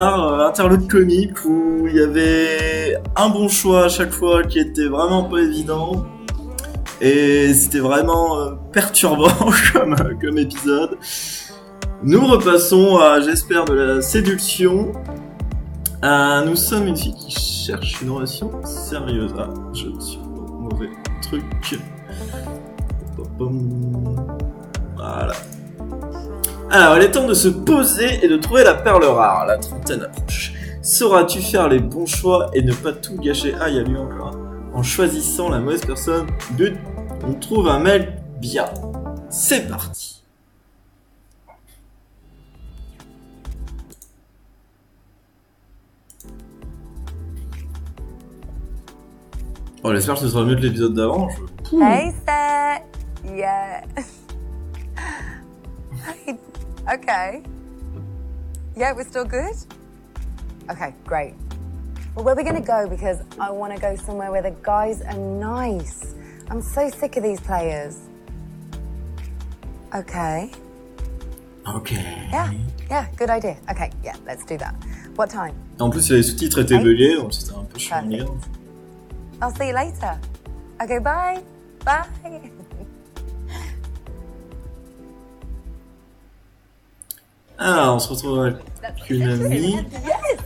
Interlude comique où il y avait un bon choix à chaque fois qui était vraiment pas évident et c'était vraiment perturbant comme épisode. Nous repassons à j'espère de la séduction. Nous sommes une fille qui cherche une relation sérieuse. Ah, je suis au mauvais truc. Voilà. Alors, il est temps de se poser et de trouver la perle rare. La trentaine approche. Sauras-tu faire les bons choix et ne pas tout gâcher? Ah, il y a lui encore. En choisissant la mauvaise personne. But, on trouve un mec bien. C'est parti. Oh, j'espère que ce sera mieux que l'épisode d'avant. Hey, Seth. Yeah. Hey. Okay. Yeah, we're still good? Okay, great. Well, where are we going to go? Because I want to go somewhere where the guys are nice. I'm so sick of these players. Okay. Okay. Yeah, good idea. Okay, yeah, let's do that. What time? En plus, les sous-titres étaient buggés, donc c'était un peu chiant. I'll see you later. Okay, bye. Bye. Ah, on se retrouve avec une amie. Yes.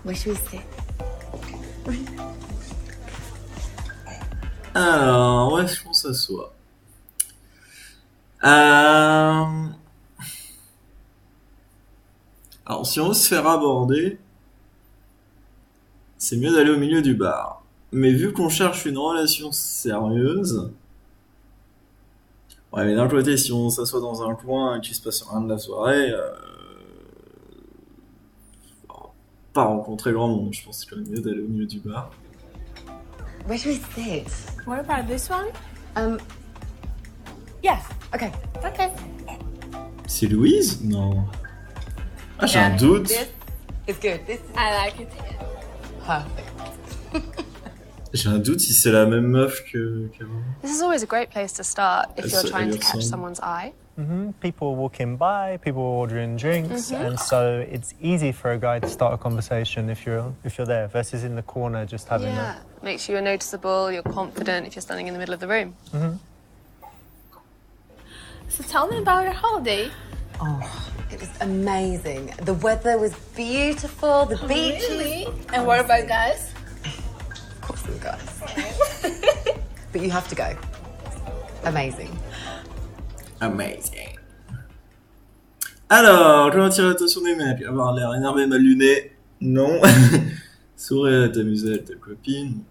Where should we sit? Alors, ouais, je pense que ça soit. Alors, si on veut se faire aborder, c'est mieux d'aller au milieu du bar. Mais vu qu'on cherche une relation sérieuse, ouais, mais d'un côté, si on s'assoit dans un coin et qu'il se passe rien de la soirée, on va pas rencontrer grand monde. Je pense que c'est quand même mieux d'aller au milieu du bar. Where should we sit? What about this one? Yeah. Okay. Okay. C'est Louise? Non. Ah, j'ai un doute. This is good. This is I like it. perfect. J'ai un doute si c'est la même meuf qu'avant. This is always a great place to start if you're trying to catch Some- someone's eye. People walking by, people ordering drinks, and so it's easy for a guy to start a conversation if you're there versus in the corner just having Yeah, makes you noticeable, you're confident if you're standing in the middle of the room. So tell me about your holiday. Oh, it was amazing. The weather was beautiful. The beaches. Really? And what about guys? Of course, there were guys. But you have to go. Amazing. Amazing. Alors, comment attirer l'attention des mecs? Avoir l'air énervé, mal luné? Non. Sourire et t'amuser avec ta copine?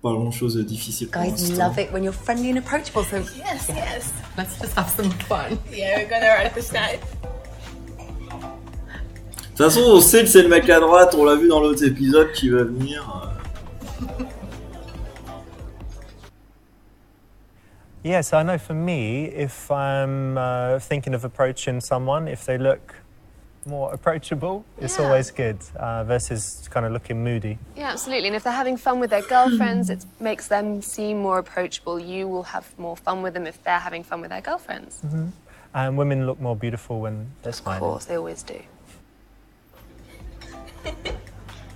Pas grand chose de difficile pour Guys l'instant. love it when you're friendly and approachable. So Yes. let's just have some fun. Yeah, we're gonna write this night. De toute façon, on sait que c'est le mec à droite, on l'a vu dans l'autre épisode qui va venir. Yes, I know for me, if I'm thinking of approaching someone, if they look more approachable, it's Yeah. always good versus kind of looking moody. Yeah, absolutely. And if they're having fun with their girlfriends, it makes them seem more approachable. You will have more fun with them if they're having fun with their girlfriends. And women look more beautiful when they're Of smiling. course, they always do.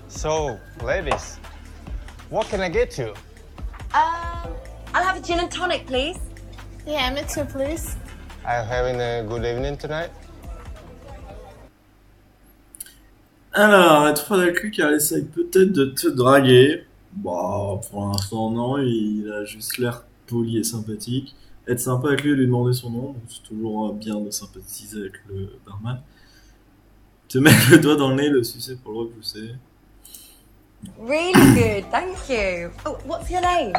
So, ladies, what can I get you? I'll have a gin and tonic, please. Yeah, me too, please. Are you having a good evening tonight? Alors, être froid avec lui car il essaye peut-être de te draguer. Bah, pour l'instant, non, il a juste l'air poli et sympathique. Être sympa avec lui et lui demander son nom, donc c'est toujours bien de sympathiser avec le barman. Te mettre le doigt dans le nez, le sucer pour le repousser. Really good, thank you. Oh, what's your name?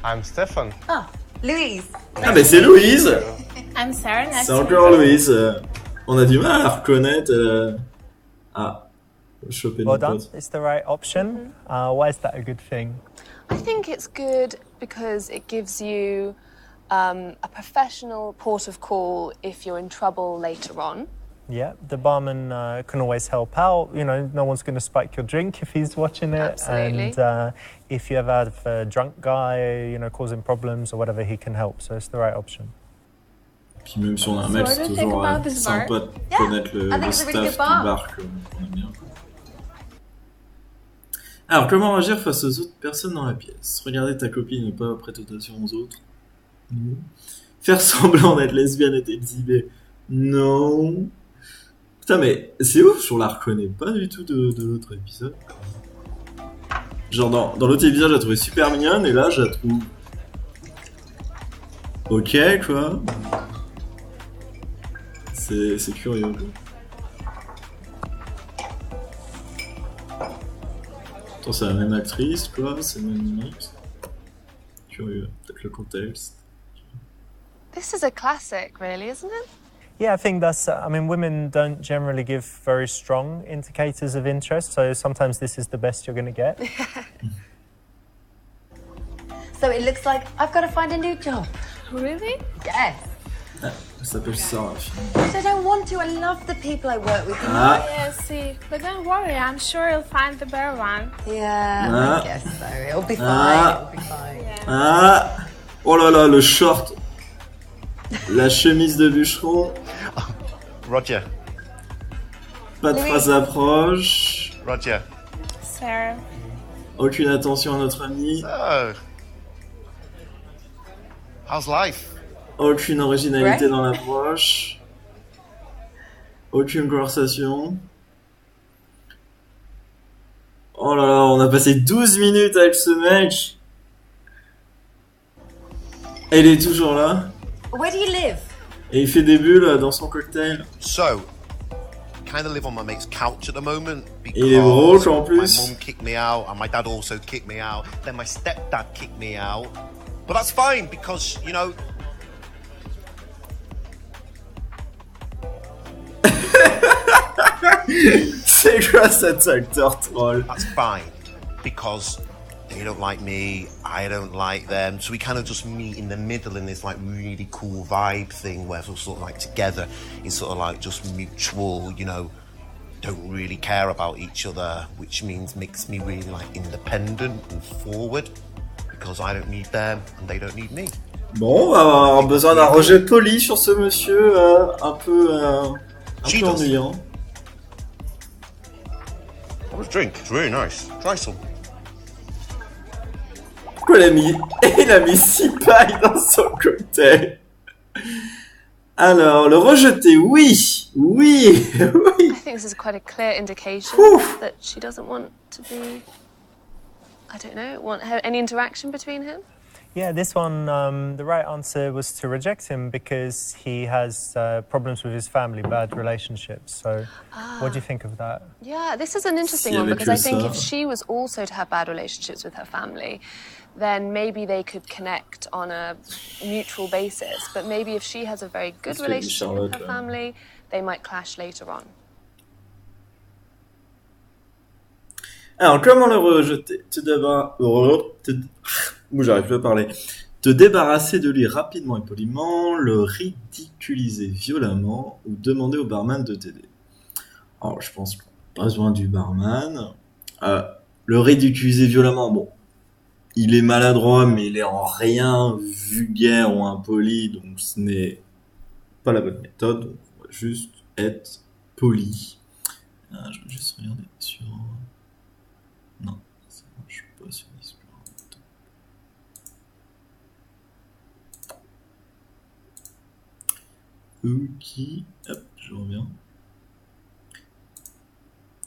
I'm Stefan. Oh, Louise. Ah, mais c'est Louise! I'm Sarah. Nice C'est to encore meet you. Louise. On a du mal à la reconnaître. Ah, choper Well notre done. pote. It's the right option. Why is that a good thing? I think it's good because it gives you a professional port of call if you're in trouble later on. Yeah, the barman can always help out. You know, no one's going to spike your drink if he's watching it. Absolutely. And if you ever have a drunk guy, you know, causing problems or whatever, he can help. So it's the right option. Puis même si on a un So mec, what c'est do you think toujours about this bar? sympa de Yeah, connaître I le think it's a really staff good du bar. bar qu'on aime bien. Quoi. Alors, comment agir face aux autres personnes dans la pièce? Regarder ta copine et pas prêter attention aux autres? Non. Faire semblant d'être lesbienne et t'exhiber? Non. Putain, mais c'est ouf, je la reconnais pas du tout de l'autre épisode. Genre, dans l'autre épisode, je la trouvais super mignonne, et là, je la trouve... Ok, quoi. C'est curieux, quoi. Attends, c'est la même actrice, quoi, c'est le même mix. Curieux, peut-être le contexte. This is a classic, really, isn't it? Yeah, I think that's. I mean, women don't generally give very strong indicators of interest, so sometimes this is the best you're going to get. So it looks like I've got to find a new job. Really? Yes. Ah, ça s'appelle Sarah. But I don't want to. I love the people I work with. Ah, Yeah, see. But don't worry, I'm sure you'll find the better one. Yeah, Ah. I guess so. It'll be fine. Ah. It'll be fine. Yeah. ah. Oh là là, le short. La chemise de bûcheron. Roger. Pas de Oui. phrase d'approche. Roger. Sarah. Aucune attention à notre ami. So, how's life? Aucune originalité Ouais. dans l'approche. Aucune conversation. Oh là là, on a passé 12 minutes avec ce mec. Et il est toujours là. Where do you live? Et il fait des bulles dans son cocktail. So, kind of live on my mate's couch at the moment Il est broke, because en my plus. mum kicked me out and my dad also kicked me out. Then my stepdad kicked me out. But that's fine because, you know, C'est quoi cet acteur troll? that's fine because they don't like me, I don't like them. So we kind of just meet in the middle in this like really cool vibe thing where we're sort of like together in sort of like just mutual, you know, don't really care about each other, which means makes me really like independent and forward because I don't need them and they don't need me. Bon, on va avoir besoin d'un rejet poli sur ce monsieur, un peu ennuyant. Have a drink, it's really nice. Try some. Pourquoi il a mis 6 pailles dans son cocktail? Alors, le rejeter, oui, oui, oui. I think this is quite a clear indication Oof. that she doesn't want to be, I don't know, any interaction between him. Yeah, this one, the right answer was to reject him because he has problems with his family, bad relationships. So, what do you think of that? Yeah, this is an interesting Si one avec because I le think ça. if she was also to have bad relationships with her family, then maybe they could connect on a mutual basis. But maybe if she has a very good Parce que relationship with her Charlotte, family, they might clash later on. Alors, comment le rejeter? J'arrive plus à parler. Te débarrasser de lui rapidement et poliment, le ridiculiser violemment ou demander au barman de t'aider. Alors, je pense qu'on n'a pas besoin du barman. Le ridiculiser violemment, bon, il est maladroit, mais il est en rien vulgaire ou impoli, donc ce n'est pas la bonne méthode. Donc, on va juste être poli. Je vais juste regarder sur... Non, ça marche pas sur Discord. Ok, hop, je reviens.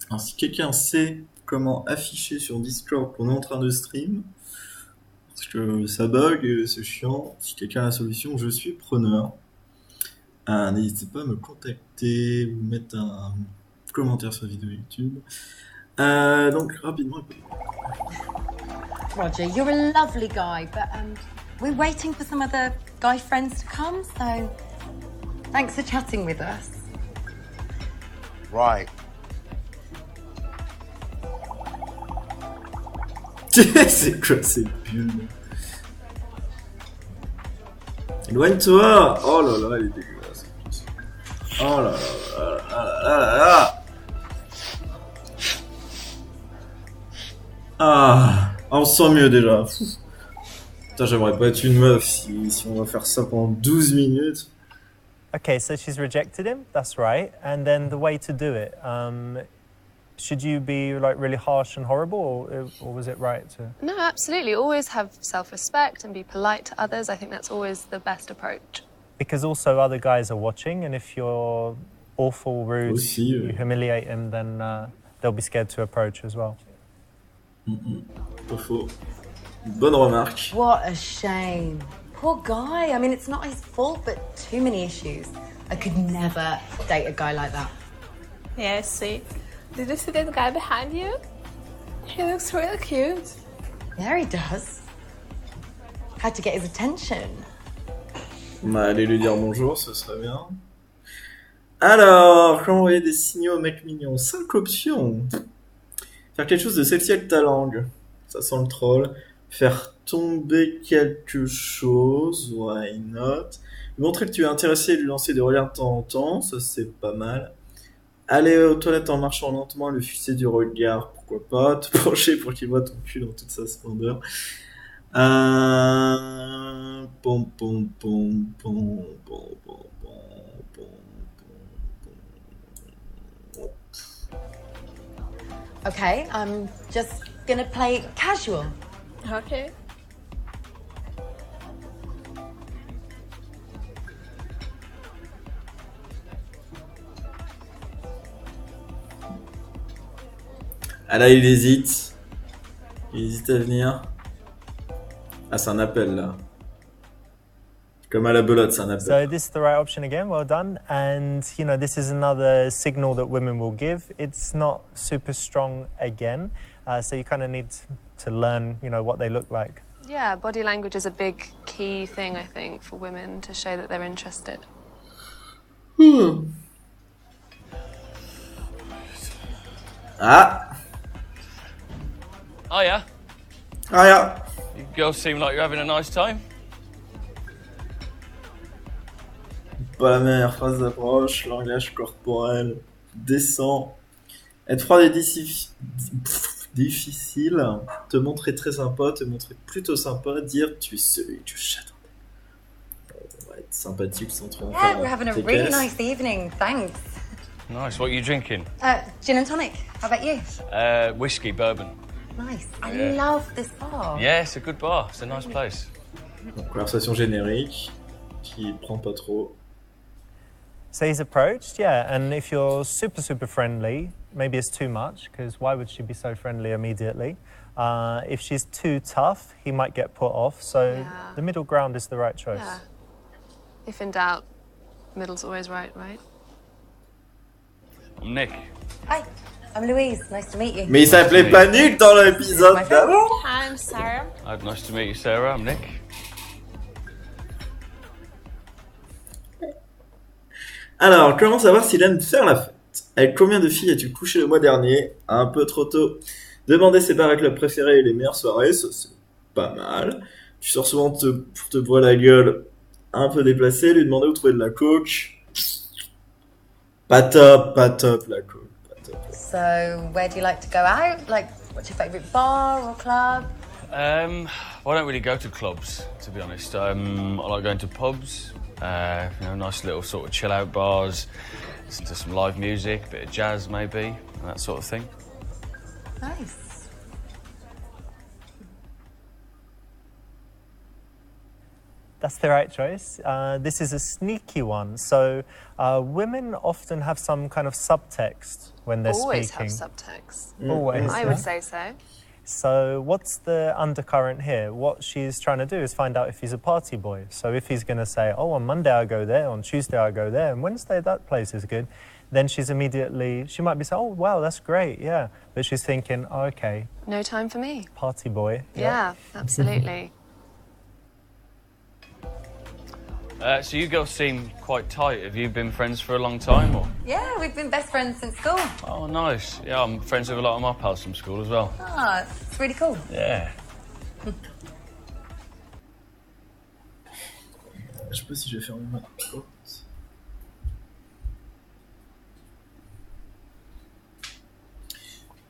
Alors, si quelqu'un sait comment afficher sur Discord qu'on est en train de stream, parce que ça bug, c'est chiant, si quelqu'un a la solution, je suis preneur. N'hésitez pas à me contacter ou mettre un commentaire sur la vidéo YouTube. Donc, rapidement. Roger, you're a lovely guy, but we're waiting for some other guy friends to come, so thanks for chatting with us. Right. C'est quoi ces bulles? Éloigne-toi! Oh là là, elle est dégueulasse. Oh là là là là là là. Ah, on se sent mieux déjà. Putain, j'aimerais pas être une meuf si on va faire ça pendant 12 minutes. Okay, so she's rejected him. That's right. And then the way to do it. Should you be like really harsh and horrible, or was it right to? No, absolutely. Always have self-respect and be polite to others. I think that's always the best approach. Because also other guys are watching, and if you're awful, rude, Aussi, you humiliate him, then they'll be scared to approach as well. Pas faux. Bonne remarque. What a shame. Poor guy. I mean, it's not his fault, but too many issues. I could never date a guy like that. Yeah, see. Did you see that guy behind you? He looks really cute. Yeah, he does. Had to get his attention. Bah, allez lui dire bonjour, ce serait bien. Alors, comment envoyer des signaux au mec mignon? 5 options. Faire quelque chose de sexy avec ta langue. Ça sent le troll. Faire tomber quelque chose. Why not? Lui montrer que tu es intéressé et lui lancer des regards de temps en temps. Ça, c'est pas mal. Aller aux toilettes en marchant lentement et le fixer du regard. Pourquoi pas? Te pencher pour qu'il voit ton cul dans toute sa splendeur. Pom, pom, pom, pom, pom, pom, pom, pom, pom. Okay, I'm just gonna play casual. Okay. Ah là, il hésite. Il hésite à venir. Ah, c'est un appel là. Comme à la belote, c'est un appel. So this is the right option again. Well done. And you know, this is another signal that women will give. It's not super strong again, so you kind of need to learn, you know, what they look like. Yeah, body language is a big key thing, I think, for women to show that they're interested. Ah, Oh yeah, ah, yeah. you girls seem like you're having a nice time. Pas la meilleure phrase d'approche, langage corporel, décent. Être froid et difficile. Te montrer très sympa, te montrer plutôt sympa, dire tu es celui que j'attendais. On va être sympathique sans trop en Yeah, faire we're having a tes really caisses. nice evening. Thanks. Nice. What are you drinking? Gin and tonic. How about you? Whiskey, bourbon. Nice. I Yeah. love this bar. Yeah, it's a good bar. It's a nice place. Donc, conversation générique qui prend pas trop. So he's approached, yeah, and if you're super friendly, maybe it's too much, because why would she be so friendly immediately? If she's too tough, he might get put off, so Yeah. the middle ground is the right choice. Yeah. If in doubt, middle's always right, right? I'm Nick. Hi, I'm Louise. Nice to meet you. Mais il s'appelait pas Nick dans l'épisode d'avant. Hi, I'm Sarah. Nice to meet you, Sarah. I'm Nick. Alors, comment savoir s'il aime faire la fête? Avec combien de filles as-tu couché le mois dernier? Un peu trop tôt. Demander ses bars clubs préférés et les meilleures soirées, ça c'est pas mal. Tu sors souvent pour te boire la gueule un peu déplacée, lui demander où trouver de la coke. Pas top la coke. Pas top. So, where do you like to go out? Like, what's your favourite bar or club? Well, I don't really go to clubs, to be honest. I like going to pubs. You know, nice little sort of chill out bars, listen to some live music, a bit of jazz maybe, and that sort of thing. Nice. That's the right choice. This is a sneaky one. So women often have some kind of subtext when they're Always speaking. have subtext. Always. I yeah. would say so. So what's the undercurrent here? What she's trying to do is find out if he's a party boy. So if he's going to say, oh, on Monday I go there, on Tuesday I go there, and Wednesday that place is good, then she might be saying, oh, wow, that's great, yeah. But she's thinking, oh, okay, No time for me. party boy. Yeah, absolutely. So you girls seem quite tight. Have you been friends for a long time, or? Yeah, we've been best friends since school. Oh, nice. Yeah, I'm friends with a lot of my pals from school as well. Ah, it's really cool. Yeah. Je sais pas si je vais fermer ma porte.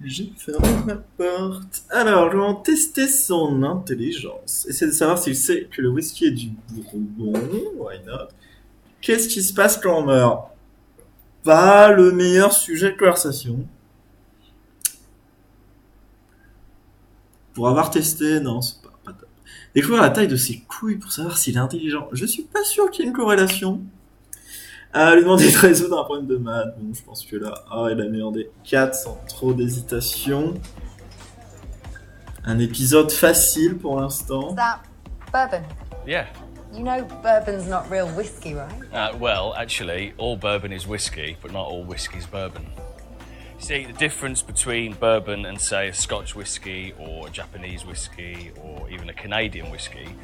J'ai fermé ma porte. Alors, comment tester son intelligence? Essayer de savoir s'il sait que le whisky est du bourbon. Why not? Qu'est-ce qui se passe quand on meurt? Pas le meilleur sujet de conversation. Pour avoir testé, non, c'est pas top. Découvrir la taille de ses couilles pour savoir s'il est intelligent. Je suis pas sûr qu'il y ait une corrélation. Lui demander de résoudre un problème de maths. Bon, je pense que là, il a meilleur des 4 sans trop d'hésitation. Un épisode facile pour l'instant. That bourbon. Yeah. You know bourbon's not real whiskey, right? Well, actually, all bourbon is whiskey, but not all whiskey's bourbon. You see, the difference between bourbon and, say, a Scotch whiskey or a Japanese whiskey or even a Canadian whiskey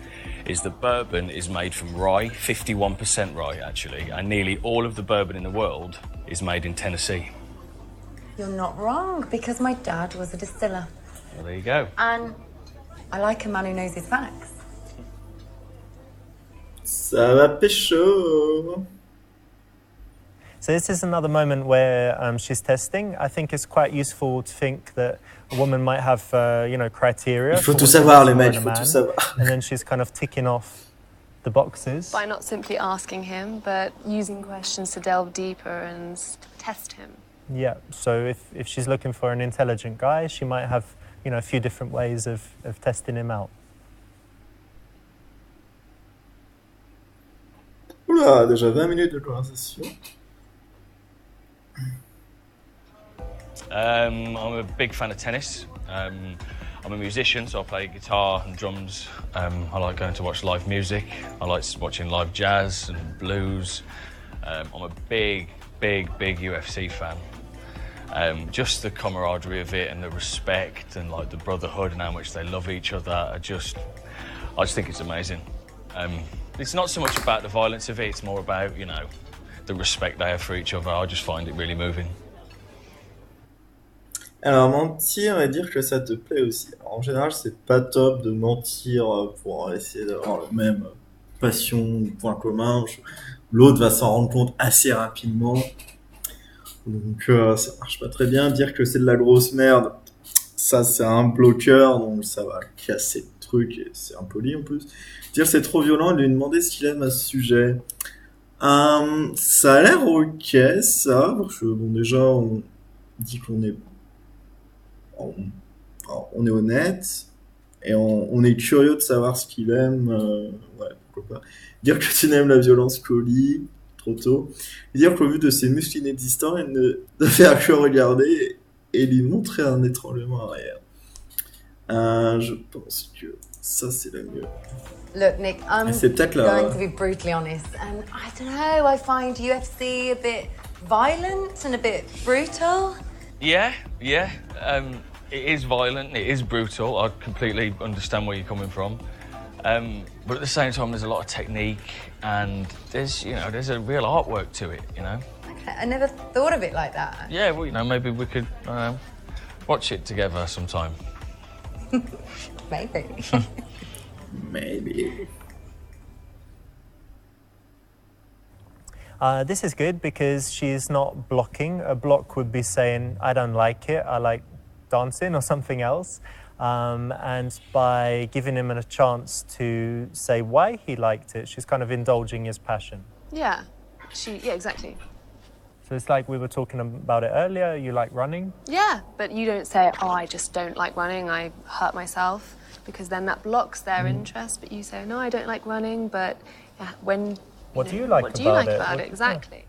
is that bourbon is made from rye, 51% rye, actually, and nearly all of the bourbon in the world is made in Tennessee. You're not wrong, because my dad was a distiller. Well, there you go. And I like a man who knows his facts. Ça va pécho. So this is another moment where she's testing. I think it's quite useful to think that a woman might have, criteria. Il faut tout savoir, les mecs, il faut tout savoir. And then she's kind of ticking off the boxes. By not simply asking him, but using questions to delve deeper and test him. Yeah, so if she's looking for an intelligent guy, she might have, a few different ways of testing him out. Oula, déjà 20 minutes de conversation. I'm a big fan of tennis. I'm a musician, so I play guitar and drums. I like going to watch live music. I like watching live jazz and blues. I'm a big UFC fan. Just the camaraderie of it and the respect and like the brotherhood and how much they love each other. I just think it's amazing. It's not so much about the violence of it, it's more about, the respect they have for each other. I just find it really moving. Alors, mentir et dire que ça te plaît aussi. Alors, en général, c'est pas top de mentir pour essayer d'avoir la même passion ou point commun. L'autre va s'en rendre compte assez rapidement. Donc, ça marche pas très bien. Dire que c'est de la grosse merde, ça, c'est un bloqueur, donc ça va casser le truc et c'est impoli en plus. Dire c'est trop violent et lui demander ce qu'il aime à ce sujet. Ça a l'air ok, ça, parce que bon, déjà, on dit qu'on est on est honnête et on est curieux de savoir ce qu'il aime. Ouais, pourquoi pas. Dire que tu n'aimes la violence qu'au lit, trop tôt. Et dire qu'au vu de ses muscles inexistants, il ne faire que regarder et lui montrer un étranglement arrière. Je pense que ça, c'est le mieux. Look, Nick, I'm c'est peut-être going to be brutally honest, and I don't know, I find UFC a bit violent and a bit brutal. Yeah. It is violent, it is brutal. I completely understand where you're coming from. But at the same time, there's a lot of technique and there's a real artwork to it, Okay, I never thought of it like that. Yeah, well, maybe we could watch it together sometime. Maybe. Maybe. This is good because she's not blocking. A block would be saying, I don't like it, I like dancing or something else. And by giving him a chance to say why he liked it, she's kind of indulging his passion. Yeah, exactly. So it's like we were talking about it earlier, you like running? Yeah, but you don't say, I just don't like running, I hurt myself, because then that blocks their interest. But you say, no, I don't like running, but What do you like about it? Exactly.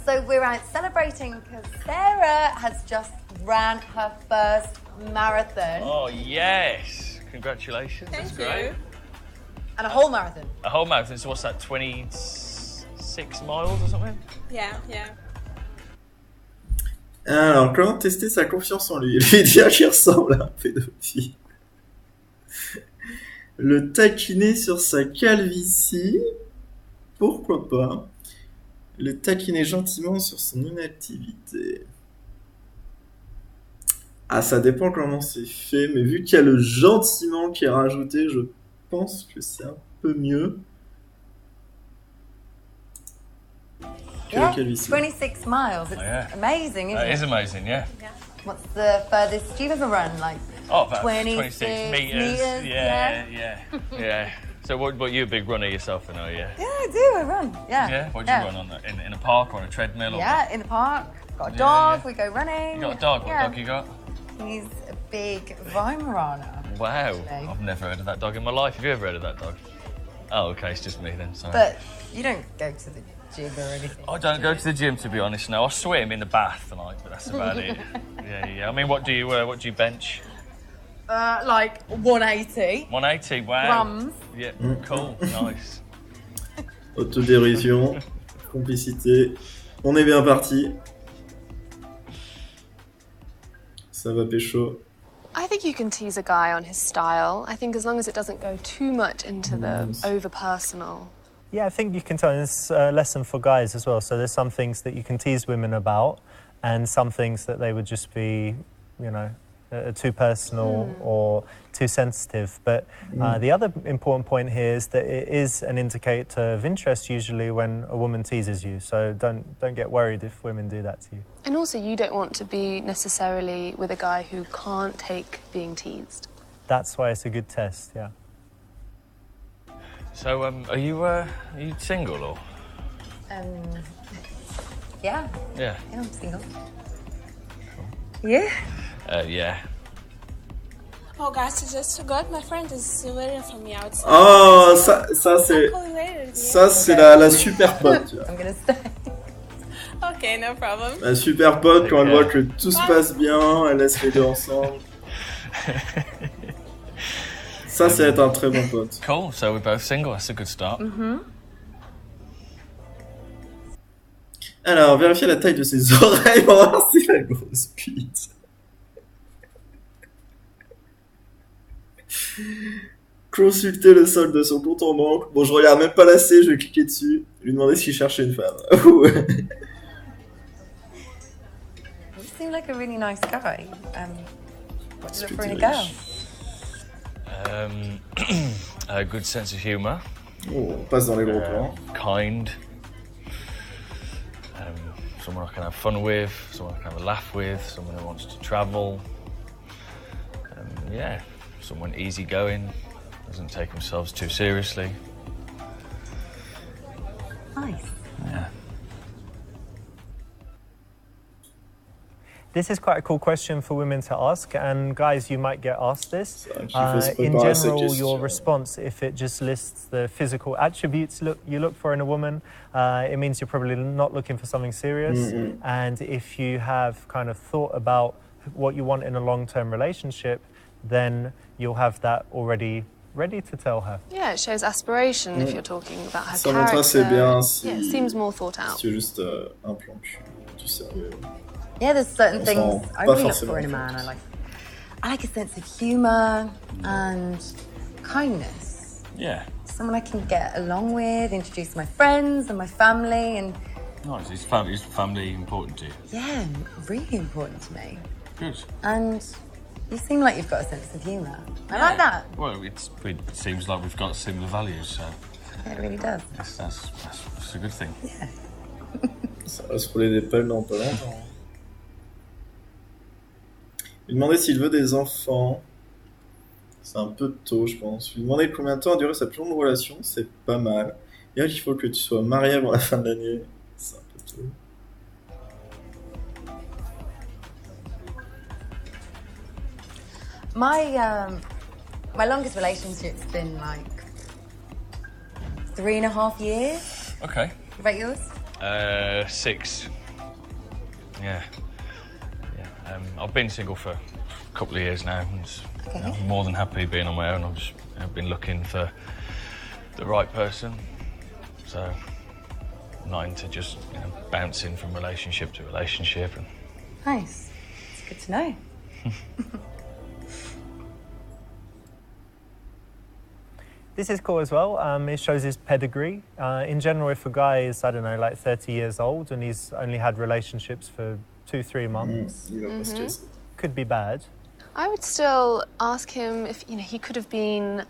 So we're out celebrating because Sarah has just ran her first marathon. Oh, yes. Congratulations. That's great. And a whole marathon. A whole marathon, so what's that, 26 miles or something? Yeah. Alors, comment tester sa confiance en lui? Lui dire qu'il ressemble à un pédophile. Le taquiner sur sa calvitie. Pourquoi pas? Le taquiner gentiment sur son inactivité. Ah, ça dépend comment c'est fait, mais vu qu'il y a le gentiment qui est rajouté, je pense que c'est un peu mieux que la calvitie. 26 miles. It's amazing, isn't it? It is amazing, yeah. What's the furthest you've ever run? Like about 26 meters. Yeah. So what you're a big runner yourself, then, are you? Yeah, I do. I run. Yeah. Yeah? What do you run on? In a park or on a treadmill? Or Yeah, in the park. Got a dog. yeah. We go running. You got a dog? What Yeah. dog you got? He's a big Weimaraner. Wow. Actually. I've never heard of that dog in my life. Have you ever heard of that dog? Oh, okay, it's just me then, sorry. But you don't go to the gym or anything. I don't go to the gym, to be honest. No, I swim in the bath, but that's about it. Yeah. I mean, what do you bench? Like 180. 180. Wow. Grams. Yeah. Cool. Nice. Autodérision, complicité. On est bien parti. Ça va pécho. I think you can tease a guy on his style. I think as long as it doesn't go too much into the over-personal. Yeah, I think you can tell. It's a lesson for guys as well. So there's some things that you can tease women about, and some things that they would just be, too personal or too sensitive. But the other important point here is that it is an indicator of interest usually when a woman teases you. So don't get worried if women do that to you. And also, you don't want to be necessarily with a guy who can't take being teased. That's why it's a good test, yeah. So, are you single or? Yeah. Yeah. Yeah, I'm single. Yeah. Yeah. Oh, guys, I just forgot. My friend is waiting for me outside. Oh, ça c'est... Call you later. Ça c'est la super pote. Tu vois. I'm gonna stay. Okay, no problem. La super pote, quand elle voit que tout se passe bien, elle laisse les deux ensemble. Ça, c'est être un très bon pote. Cool. So we're both single. That's a good start. Alors, vérifiez la taille de ses oreilles pour voir si la grosse pute. Consulter le solde de son compte en banque. Bon, je regarde même pas la C, je vais cliquer dessus. Lui demander s'il cherchait une femme. You seem like a really nice guy. What do you look for in a pretty girl? A good sense of humour. Oh, on passe dans les gros plans. Kind. Someone I can have fun with. Someone I can have a laugh with. Someone who wants to travel. Yeah. Someone easygoing. Doesn't take themselves too seriously. Nice. Yeah. This is quite a cool question for women to ask, and guys, you might get asked this. In préparer cette general, question. your response, if it just lists the physical attributes you look for in a woman, it means you're probably not looking for something serious. And if you have kind of thought about what you want in a long-term relationship, then you'll have that already ready to tell her. Yeah, it shows aspiration if you're talking about her Ça montre assez character. bien si, Yeah, it seems more thought out. si tu veux juste un plan cul, du sérieux. Yeah, there's certain On things s'en I pas really look forcément for in a compte. man. I like a sense of humour and kindness. Yeah. Someone I can get along with, introduce my friends and my family, and Nice. Is family important to you? yeah, really important to me. Good. And you seem like you've got a sense of humour. I like that. Well, it seems like we've got similar values, so Yeah, it really does. that's a good thing. Ça va se rouler des pelles dans pas longtemps. Lui demander s'il veut des enfants. C'est un peu tôt, je pense. Lui demander combien de temps a duré sa plus longue relation, c'est pas mal. Et il faut que tu sois marié avant la fin de l'année. C'est un peu tôt. My longest relationship's been like 3.5 years. Okay. What about yours? 6. Yeah. I've been single for a couple of years now. And I'm more than happy being on my own. I've been looking for the right person. So I'm not into just bouncing from relationship to relationship. And Nice. It's good to know. This is cool as well. It shows his pedigree. In general, if a guy is, I don't know, like 30 years old and he's only had relationships for 2-3 months, Il va pas stresser. could be bad. I would still ask him if he could have been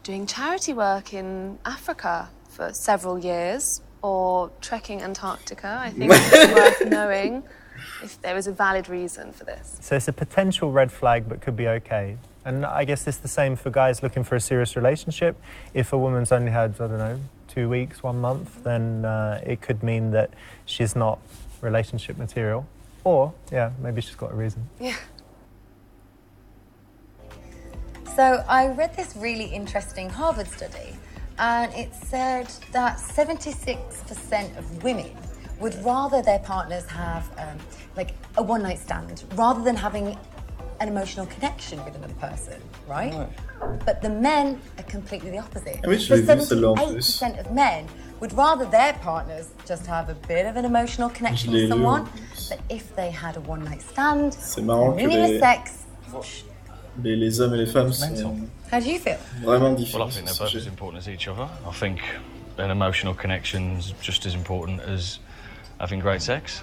doing charity work in Africa for several years or trekking Antarctica. I think it's worth knowing if there is a valid reason for this. So it's a potential red flag, but could be okay. And I guess it's the same for guys looking for a serious relationship. If a woman's only had, I don't know, 2 weeks, 1 month, then it could mean that she's not relationship material. Or, yeah, maybe she's got a reason. Yeah. So I read this really interesting Harvard study, and it said that 76% of women would rather their partners have like a one-night stand rather than having an emotional connection with another person, right? But the men are completely the opposite. Ah oui, je So l'ai vu celle-là en plus. 78% of men would rather their partners just have a bit of an emotional connection Je l'ai with lu en someone, but if they had a one-night stand, C'est marrant que meaningless sex. les hommes et les femmes sont How do you feel? vraiment Well, différents. I think they're sur ce both as sujet. important as each other. I think an emotional connection's just as important as having great sex.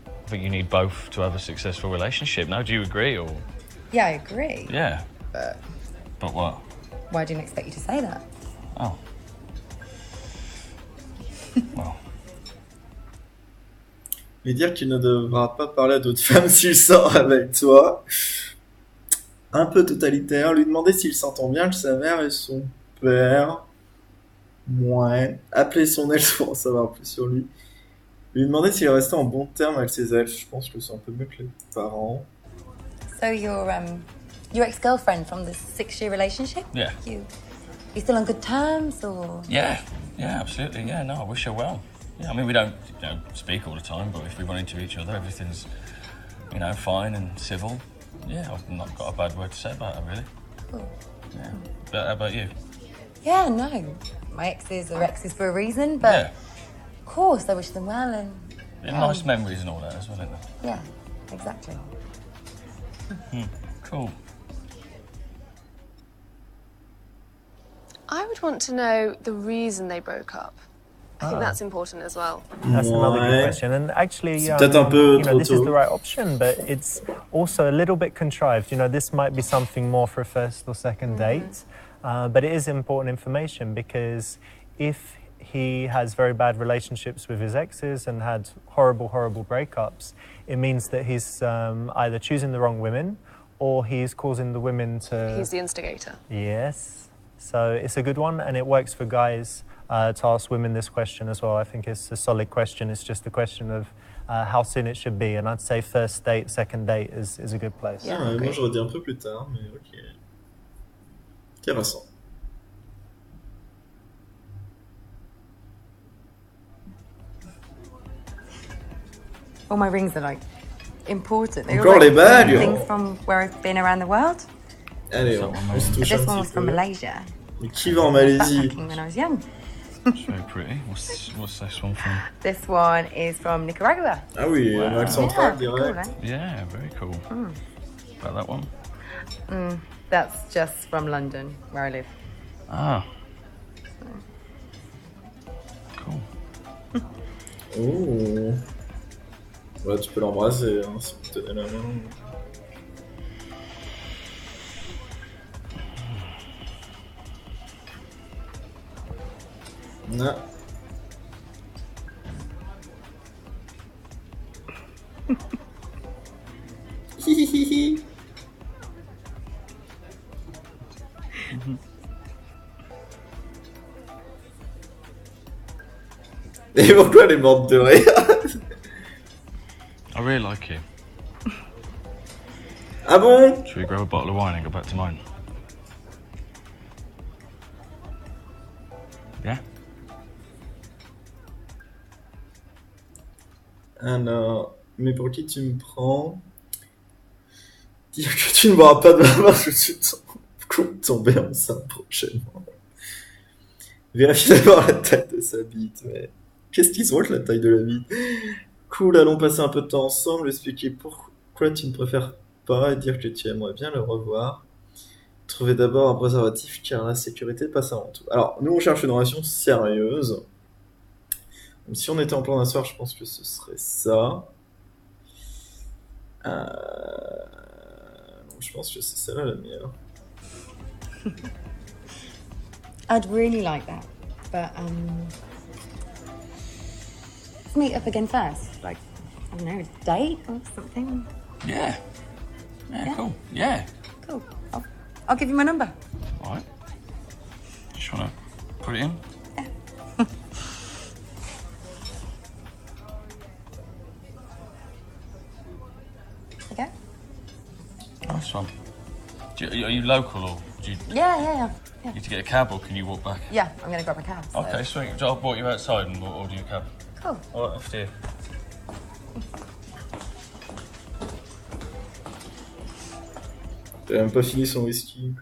I think you need both to have a successful relationship. Now, do you agree or? Yeah, I agree. Yeah. But what? Why didn't I expect you to say that? Oh. Well. Lui dire qu'il ne devra pas parler à d'autres femmes s'il sort avec toi. Un peu totalitaire. Lui demander s'il s'entend bien avec sa mère et son père. Ouais. Appeler son ex pour en savoir plus sur lui. Lui demander s'il est resté en bon terme avec ses ex. Je pense que c'est un peu mieux que les parents. So your ex-girlfriend from the 6-year relationship? Yeah. You still on good terms, or? Yeah. Yeah, absolutely. Yeah, no, I wish her well. Yeah, I mean, we don't, speak all the time, but if we run into each other, everything's, fine and civil. Yeah, I've not got a bad word to say about her, really. Cool. Yeah. But how about you? Yeah, no. My exes are exes for a reason, but Yeah. of course I wish them well and... Nice memories and all that as well, isn't there? Yeah, exactly. Cool. I would want to know the reason they broke up. I think that's important as well. That's another good Ouais. question. And actually, C'est peut-être un peu trop this is tôt. the right option, but it's also a little bit contrived. This might be something more for a first or second date, but it is important information because if he has very bad relationships with his exes and had horrible, horrible breakups, it means that he's either choosing the wrong women or he's causing the women to... He's the instigator. Yes. So it's a good one, and it works for guys to ask women this question as well. I think it's a solid question. It's just a question of how soon it should be, and I'd say first date, second date is a good place. Yeah. Ah, ouais, ok. moi j'aurais dit un peu plus tard, mais ok. Intéressant. All my rings are like important. They're all, Encore like, les bagues. things from where I've been around the world. Allez, on se But touche un this one petit was from peu. Malaysia. Mais qui va en Malaisie? Backpacking when I was young. It's very pretty. What's this one from? This one is from Nicaragua. Ah oui, un accent Yeah, central cool, direct. eh? Yeah, very cool. About that one? That's just from London, where I live. Ah. Cool. Oh. Ouais, tu peux l'embrasser, hein, si tu tenais la main. Ah. Hihihihi. Et pourquoi elle est morte de rire? I really like you. Ah bon? Should we grab a bottle of wine and go back to mine? Yeah? Alors, mais pour qui tu me prends? Dire que tu ne boiras pas de ma main, je suis tomber enceinte prochainement. Vérifie d'abord la taille de sa bite, mais qu'est-ce qu'ils ont avec la taille de la bite? Cool, allons passer un peu de temps ensemble, expliquer pourquoi tu ne préfères pas et dire que tu aimerais bien le revoir. Trouvez d'abord un préservatif car la sécurité passe avant tout. Alors, nous on cherche une relation sérieuse. Donc, si on était en plan d'un soir, je pense que ce serait ça. Donc, je pense que c'est celle-là la meilleure. I'd really like that, but let's meet up again first. Like, I don't know, a date or something. Yeah. Yeah, cool. Yeah. Cool. I'll give you my number. All right. Just want to put it in? Okay. Nice one. Are you local or do you Yeah. need to get a cab or can you walk back? Yeah, I'm going to grab my cab. So. Okay, sweet. So I'll brought you outside and we'll order you a cab. Cool. All right, off to you. T'as même pas fini son whisky.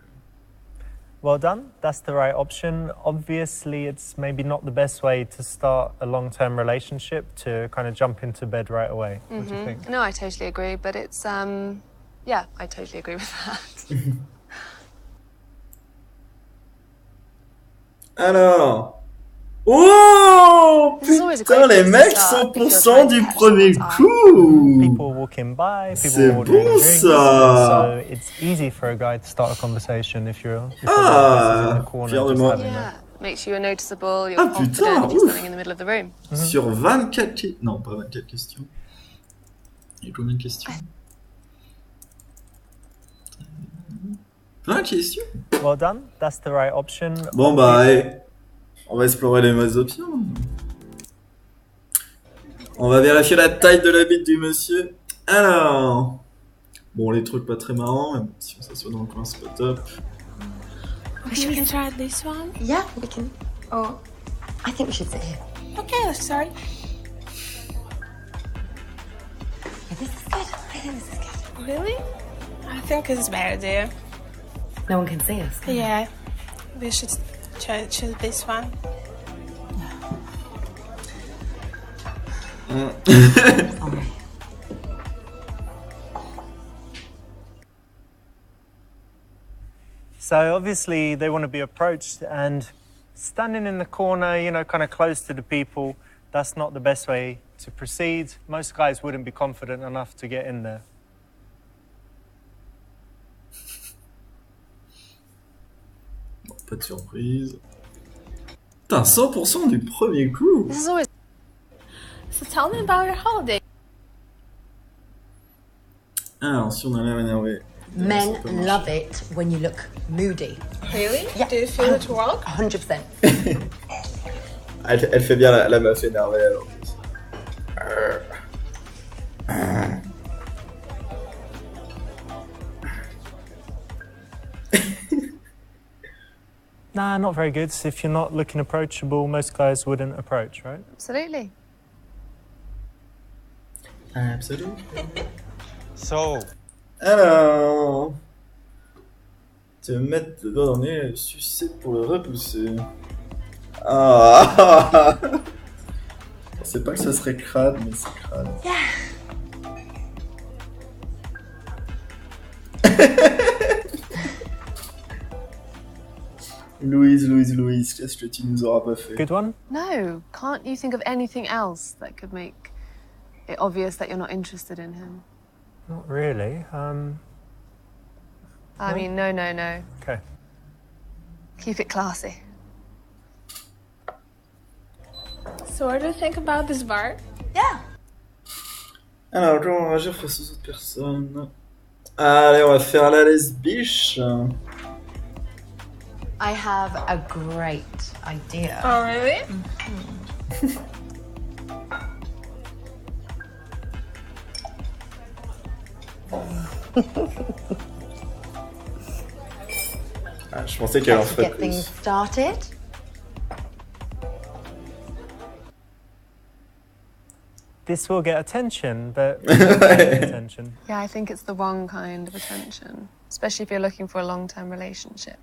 Well done. That's the right option. Obviously, it's maybe not the best way to start a long-term relationship to kind of jump into bed right away. What do you think? No, I totally agree, but it's, yeah, I totally agree with that. Alors. Oh This is always a putain, great les place to mecs, start if you're 100% trying to du catch premier someone's eye. coup. People walking by, C'est people ordering bon, drinks. ça. So it's easy for a guy to start a conversation if you're in the corner fier de just moi. having Yeah, makes you noticeable, you're Ah, putain, confident, you're ouf. standing in the middle of the room. Sur 24 questions. Non, pas 24 questions. Il y a combien de questions 20 questions. a... Well done. That's the right option. Bon bah, allez. On va explorer les modes options. On va vérifier la taille de la bite du monsieur. Alors. Bon, les trucs pas très marrants, mais bon, si on s'assoit dans le coin, c'est pas top. Wish we can try this one. Yeah, we can. Oh, I think we should sit here. Okay, let's start. Yeah, this is good. I think this is good. Really? I think this is better, dear. No one can see us. Yeah. We should choose this one. Alright. So obviously they want to be approached, and standing in the corner, you know, kind of close to the people, that's not the best way to proceed. Most guys wouldn't be confident enough to get in there. Bon, pas de surprise. Putain, 100% du premier coup. This is always So tell me about your holiday. Alors, si on a l'air énervé. Men ça peut marcher. love it when you look moody. Really? Yeah. Do you feel it wrong? 100%. Elle fait bien la meuf énervée, alors. Nah, not very good. If you're not looking approachable, most guys wouldn't approach, right? absolutely. Absolument. So, Alors. Te mettre le doigt dans le nez, sucer pour le repousser. Ah. Je pensais pas que ce serait crade, mais c'est crade. Louise, qu'est-ce que tu nous auras pas fait? Good one? No, can't you think of anything else that could make it obvious that you're not interested in him? Not really. I mean, no. Okay. Keep it classy. So what do you think about this bar? Yeah. Alors, comment on va agir face aux autres personnes? Allez, on va faire la lesbiche. I have a great idea. Oh, really? Ah, je pensais qu'elle en Let's ferait get things plus. started. This will get attention, but we don't get attention. Yeah, I think it's the wrong kind of attention, especially if you're looking for a long-term relationship.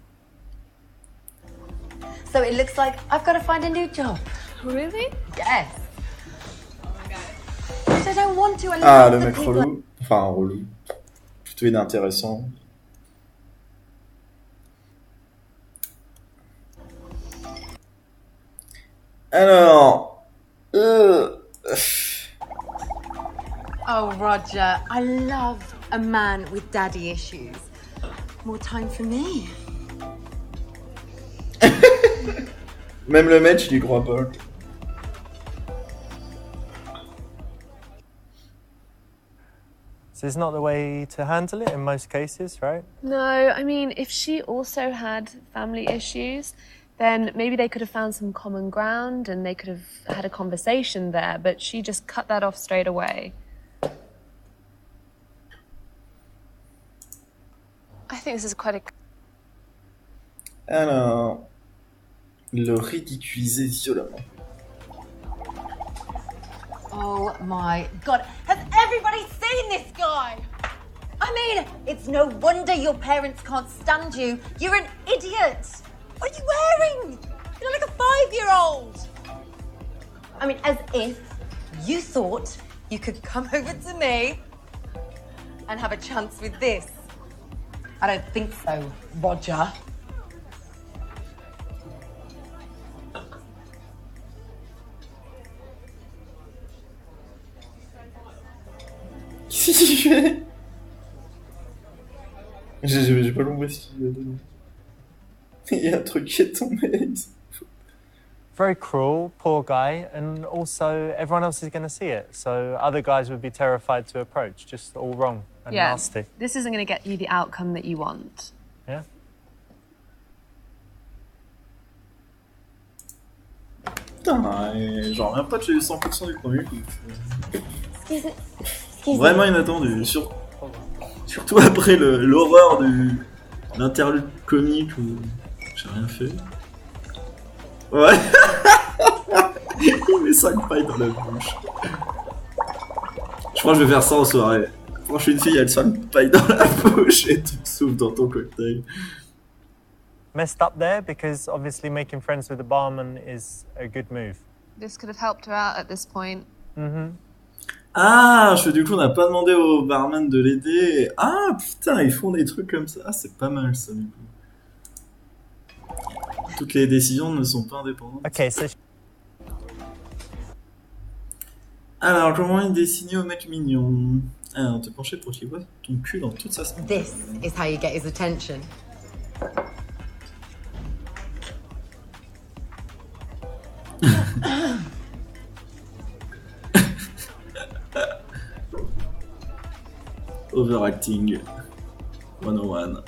So it looks like I've got to find a new job. Really? Yes. But I don't want to. I Ah, love le the mec people. relou. Enfin, relou. Plutôt inintéressant. Alors. Oh, Roger, I love a man with daddy issues. More time for me. Même le mec, je lui crois pas. So it's not the way to handle it in most cases, right? No, I mean, if she also had family issues, then maybe they could have found some common ground and they could have had a conversation there, but she just cut that off straight away. I think this is quite a... Alors, le ridiculiser violemment. Oh my god, has everybody seen this guy? I mean, it's no wonder your parents can't stand you. You're an idiot. What are you wearing? You look like a 5-year-old. I mean, as if you thought you could come over to me and have a chance with this. I don't think so, Roger. Qu'est-ce qu'il fait? J'ai pas compris ce qu'il a donné. Il y a un truc qui est tombé. Very cruel, poor guy, and also everyone else is going to see it. So other guys would be terrified to approach, just all wrong and nasty. This isn't going to get you the outcome that you want. Yeah. Putain, j'en reviens pas que j'ai eu 100% du premier coup. Excuse Vraiment inattendu, surtout après l'horreur de l'interlude comique où j'ai rien fait. Ouais. Il met 5 pailles dans la bouche. Je crois que je vais faire ça en soirée. Quand je suis une fille, elle 5 pailles dans la bouche et tu te souffles dans ton cocktail. Messed up there because obviously making friends with the barman is a good move. This could have helped her out at this point. Mm-hmm. Ah, du coup, on n'a pas demandé au barman de l'aider. Ah, putain, ils font des trucs comme ça. Ah, c'est pas mal ça, du coup. Toutes les décisions ne sont pas indépendantes. Okay, so... Alors, comment il dessinait au mec mignon? Alors, te pencher pour qu'il voit ton cul dans toute sa semaine. This is how you get his attention. Overacting 101.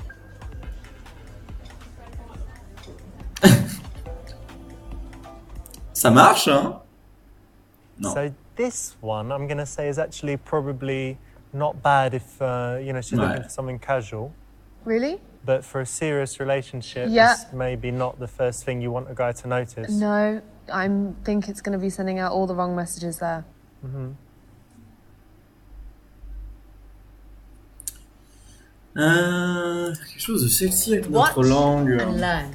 Ça marche, hein? No. So this one, I'm going to say, is actually probably not bad if, you know, she's looking for something casual. Really? But for a serious relationship, Yeah. it's maybe not the first thing you want a guy to notice. No, I think it's going to be sending out all the wrong messages there. Mm-hmm. Quelque chose de sexy avec Watch notre langue. and learn.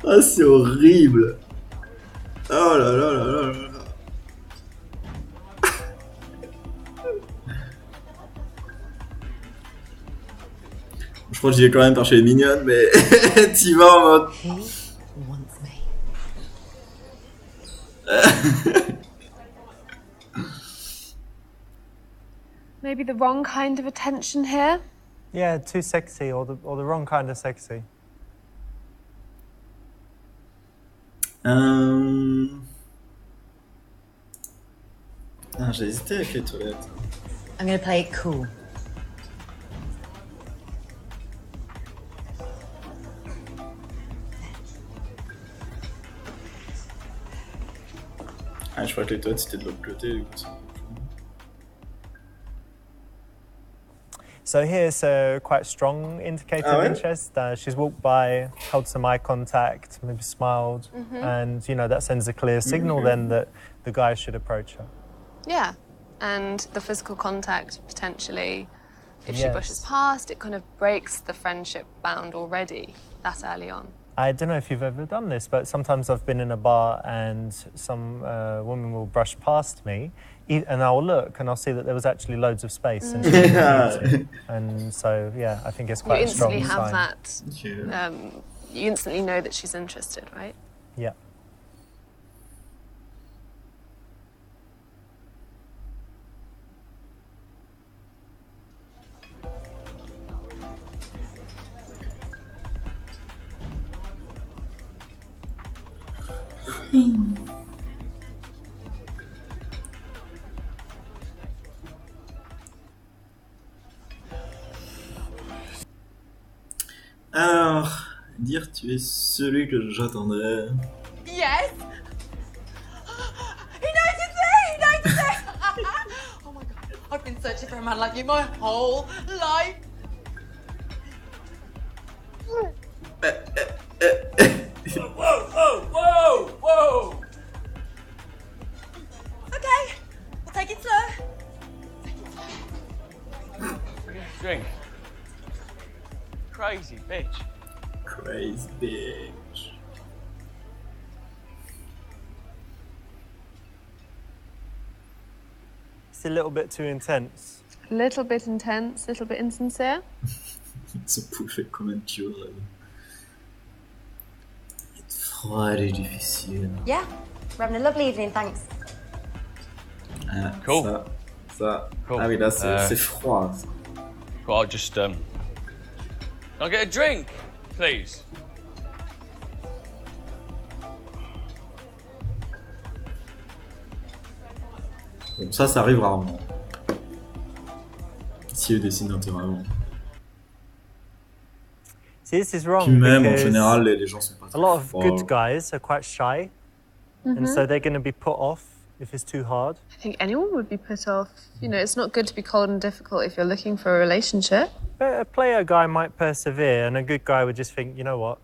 Ah, c'est horrible. Oh là là là là là. Je crois que j'y ai quand même par chez les mignonnes, mais t'y vas en mode. He wants me. Maybe the wrong kind of attention here? Yeah, too sexy or the wrong kind of sexy. Ah, j'ai hésité avec les toilettes. I'm gonna play it cool. Ah, je crois que les toilettes c'était de l'autre côté. Du coup. So here's a quite strong indicator of interest. She's walked by, held some eye contact, maybe smiled, and you know that sends a clear signal then that the guy should approach her. Yeah, and the physical contact potentially, if she Yes. brushes past, it kind of breaks the friendship bound already that early on. I don't know if you've ever done this, but sometimes I've been in a bar and some woman will brush past me, and I'll look and I'll see that there was actually loads of space, and, and so yeah, I think it's You quite a strong instantly have sign. that. Yeah. You instantly know that she's interested, right? Yeah. Alors, dire tu es celui que j'attendais. Yes! He noticed me! He noticed me! Oh my god, I've been searching for a man like you my whole life. Whoa! Okay, we'll take it slow. Drink. Crazy bitch. Crazy bitch. It's a little bit too intense. A little bit intense, a little bit insincere. Ce pouffe est comme un tueur. Être froide et difficile. Yeah, we're having a lovely evening, thanks. Ah, Cool. Ça. Cool. Ah oui, là, c'est froid. Ça. Well, I'll just, Can I get a drink, please? Bon, ça arrive rarement. Si eux décident d'interagir. See, this is wrong Puis même, en because général, les gens sont pas a très lot of forts. good guys are quite shy, and so they're going to be put off if it's too hard. I think anyone would be put off. You know, it's not good to be cold and difficult if you're looking for a relationship. But a player guy might persevere, and a good guy would just think, you know what?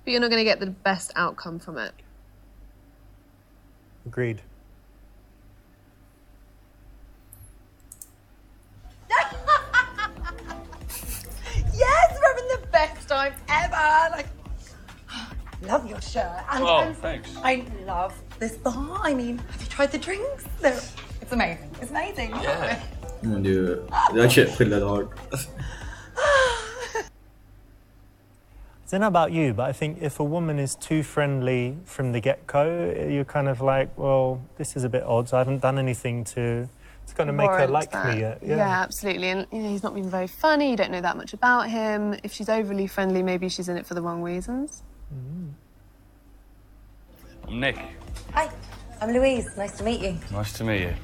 But you're not going to get the best outcome from it. Agreed. Yes, we're having the best time ever. Like, love your shirt. And Thanks. I love this bar. I mean, have you tried the drinks? It's amazing. It's amazing. Yeah. Mon dieu. Là, qui a pris de la drogue. I don't know about you, but I think if a woman is too friendly from the get-go, you're kind of like, well, this is a bit odd. I haven't done anything to kind of make her Warrants like that. me yet. Yeah, absolutely. And you know, he's not been very funny. You don't know that much about him. If she's overly friendly, maybe she's in it for the wrong reasons. I'm Nick. Hi, I'm Louise. Nice to meet you. Nice to meet you.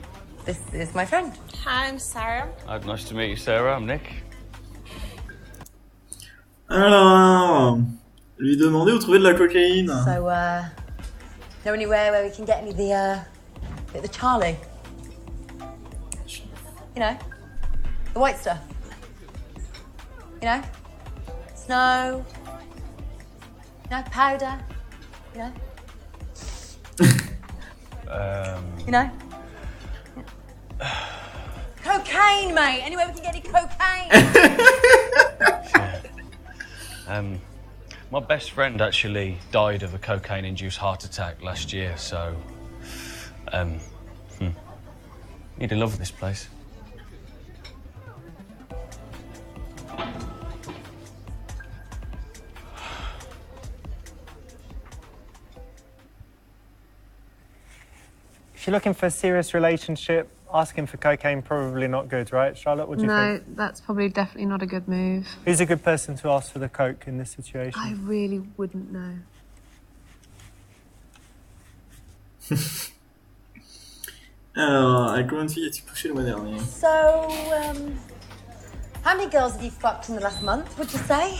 This is my friend. Hi, I'm Sarah. Nice to meet you, Sarah. I'm Nick. Alors, lui demander où trouver de la cocaïne. So, know anywhere where we can get any of the Charlie? You know, the white stuff. You know, snow. You know, powder. You know. You know. Cocaine, mate. Anywhere we can get any cocaine. My best friend actually died of a cocaine-induced heart attack last year, so you'd love this place. If you're looking for a serious relationship, asking for cocaine, probably not good, right? Charlotte, what do you think? No, that's probably definitely not a good move. Who's a good person to ask for the coke in this situation? I really wouldn't know. Alors, avec combien de filles as-tu couché le mois dernier? So, how many girls have you fucked in the last month, would you say?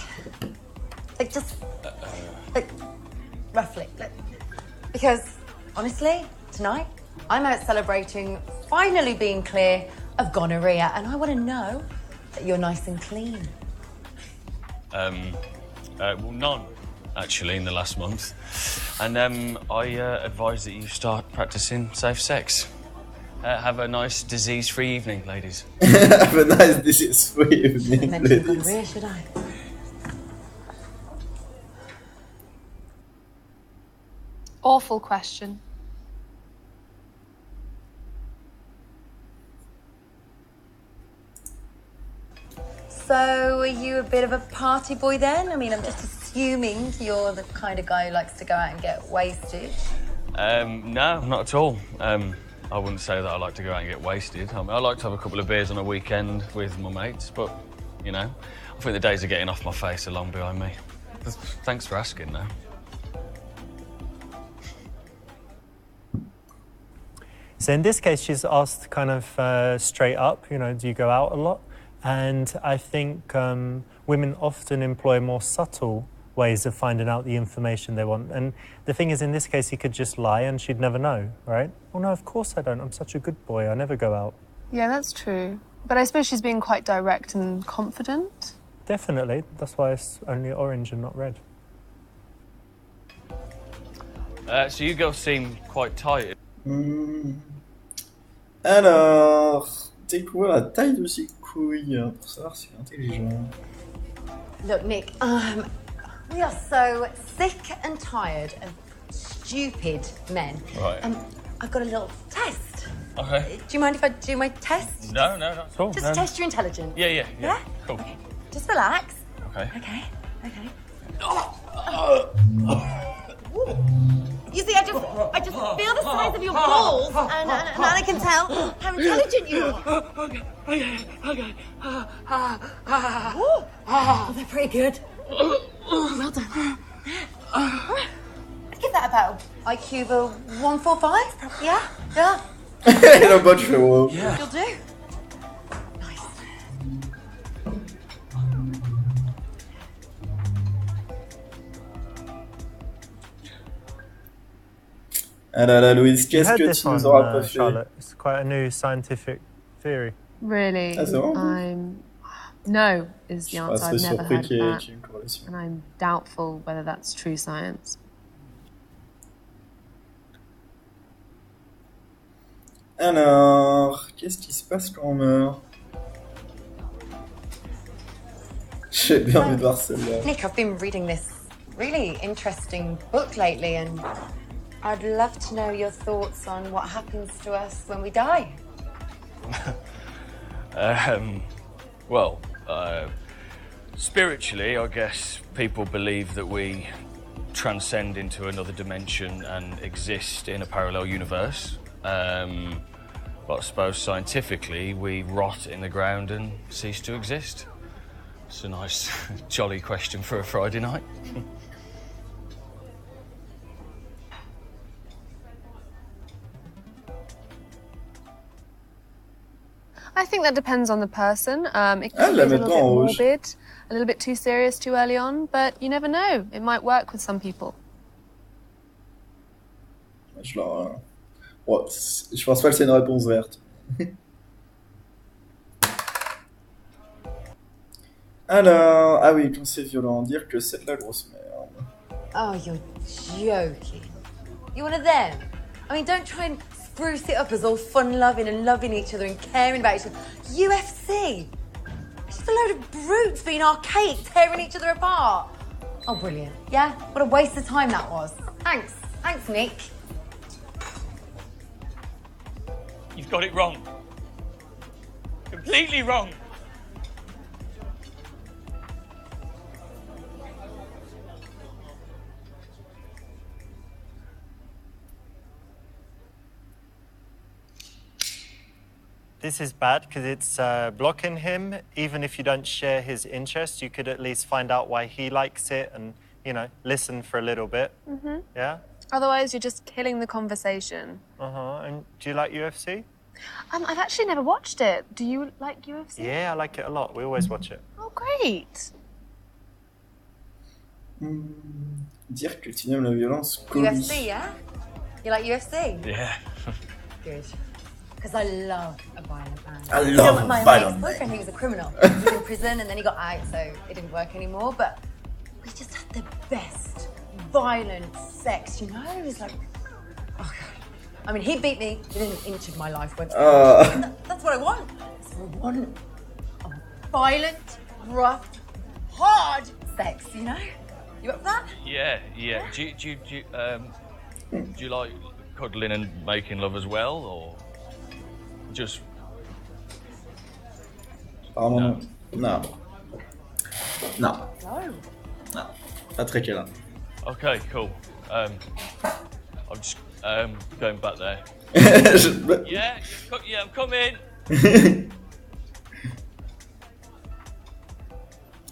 Like, just, like, roughly. Like, because, honestly, tonight, I'm out celebrating finally being clear of gonorrhea, and I want to know that you're nice and clean. Well, none, actually, in the last month. And I advise that you start practicing safe sex. Have a nice disease-free evening, ladies. Have a nice disease-free evening, Mention ladies. gonorrhea, should I? Awful question. So, are you a bit of a party boy then? I mean, I'm just assuming you're the kind of guy who likes to go out and get wasted. No, not at all. I wouldn't say that I like to go out and get wasted. I mean, I like to have a couple of beers on a weekend with my mates, but, you know, I think the days of getting off my face are long behind me. Thanks for asking, though. So in this case, she's asked kind of straight up, you know, do you go out a lot? And I think women often employ more subtle ways of finding out the information they want. And the thing is, in this case, he could just lie and she'd never know, right? Oh no, of course I don't. I'm such a good boy. I never go out. Yeah, that's true. But I suppose she's being quite direct and confident. Definitely. That's why it's only orange and not red. So you girls seem quite tight. Alors, découvrir la taille de ses couilles pour savoir s'il est intelligent. Look, Nick, we are so sick and tired of stupid men. Right. I've got a little test. Okay. Do you mind if I do my test? No, not at all. Just test your intelligence. Yeah. Cool. Okay. Just relax. Okay. Okay. You see, I just feel the size of your balls, and I can tell how intelligent you are. Okay. Oh, they're pretty good. Well done. I'd give that about IQ of a 145. Yeah. Il a pas de chevaux. You'll do. Ah là là, Louise, You qu'est-ce heard que this tu nous one, auras pas fait? Charlotte? It's quite a new scientific theory. Really? Ah, c'est vrai? No is the Je answer. serais I've never surpris heard qu'il y of ait that. une corrélation. And I'm doubtful whether that's true science. Alors, qu'est-ce qui se passe quand on meurt? J'ai bien envie de voir celle-là. Nick, I've been reading this really interesting book lately, and I'd love to know your thoughts on what happens to us when we die. Spiritually, I guess people believe that we transcend into another dimension and exist in a parallel universe. But I suppose scientifically, we rot in the ground and cease to exist. It's a nice, jolly question for a Friday night. I think that depends on the person. It Ah, could be la a little mettant bit en rouge. morbid, a little bit too serious too early on, but you never know. It might work with some people. Je leur... Ouais, je pense pas que c'est une réponse verte. Alors, ah oui, quand c'est violent, dire que c'est de la grosse merde. Oh, you're joking. You one of them? I mean, don't try and spruce it up as all fun-loving and loving each other and caring about each other. UFC! It's just a load of brutes being archaic, tearing each other apart. Oh, brilliant. Yeah? What a waste of time that was. Thanks. Thanks, Nick. You've got it wrong. Completely wrong. This is bad because it's blocking him. Even if you don't share his interest, you could at least find out why he likes it and, you know, listen for a little bit. Mm-hmm. Yeah? Otherwise, you're just killing the conversation. And do you like UFC? I've actually never watched it. Do you like UFC? Yeah, I like it a lot. We always watch it. Oh, great. Dire que tu aimes la violence, Cody. UFC, yeah? You like UFC? Yeah. Good. Because I love a violent man. I love my violent ex-boyfriend, he was a criminal. He was in prison and then he got out, so it didn't work anymore. But we just had the best violent sex, you know? It was like, oh God. I mean, he beat me within an inch of my life. That's what I want. That's what I want. A violent, rough, hard sex, you know? You up for that? Yeah. Do you like cuddling and making love as well, or just? Apparemment, non. Non. No. Non. Pas très câlin. Okay, cool. I'm just going back there. Yeah, I'm coming.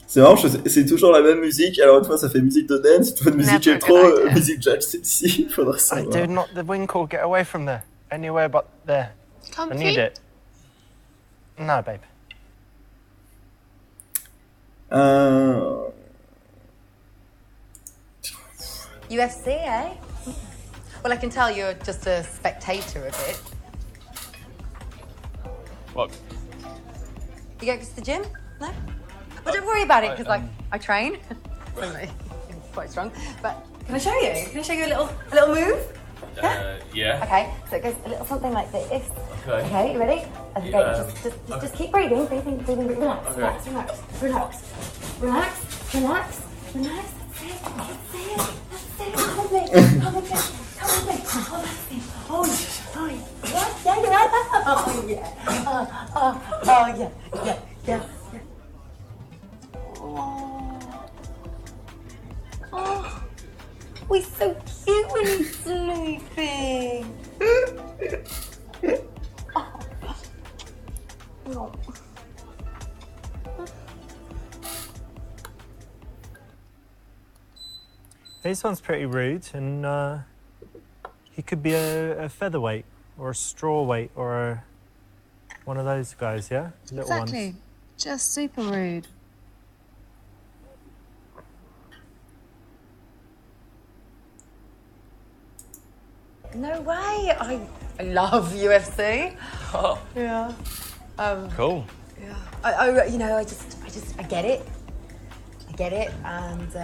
C'est marrant, c'est toujours la même musique. Alors une fois ça fait musique de dance, une fois de musique Never électro, good idea. musique jazz. Si, il faudrait I savoir. did not the Winkle get away from there. Anywhere but there. Comfy? I need it. No, babe. UFC, eh? Well, I can tell you're just a spectator of it. What? You go to the gym? No? Well, don't worry about it, because I train. It's quite strong. But can I show you? Can I show you a little move? Yeah. Okay, so it goes a little something like this. Okay. Okay, you ready? Okay, Yeah. just keep breathing, relax, Okay. relax. That's it. Come with me. Oh, that's it. Oh, what? Yeah, you're right. Oh, yeah. Oh, we're so cute when he's sleeping. Oh. This one's pretty rude, and he could be a featherweight or a strawweight or one of those guys, yeah? Little Exactly. ones. Just super rude. No way. I love UFC. Oh, Yeah. cool. Yeah. I get it. And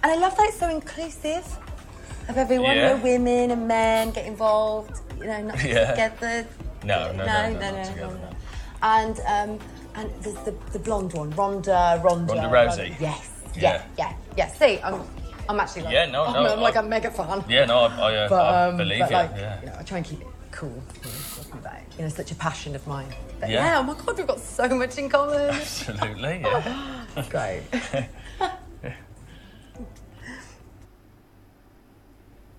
I love that it's so inclusive of everyone. Yeah. You know, women and men get involved. You know, not Yeah. together. No, not together, no. And there's the blonde one, Ronda Rousey? Yes. Yeah. Yeah. See, I'm actually like, Yeah, no, I'm like a mega fan. Yeah, no, I believe but it. like, Yeah. you know, I try and keep it cool. You know, such a passion of mine. But Yeah. yeah, oh my God, we've got so much in common. Absolutely, yeah. That's great.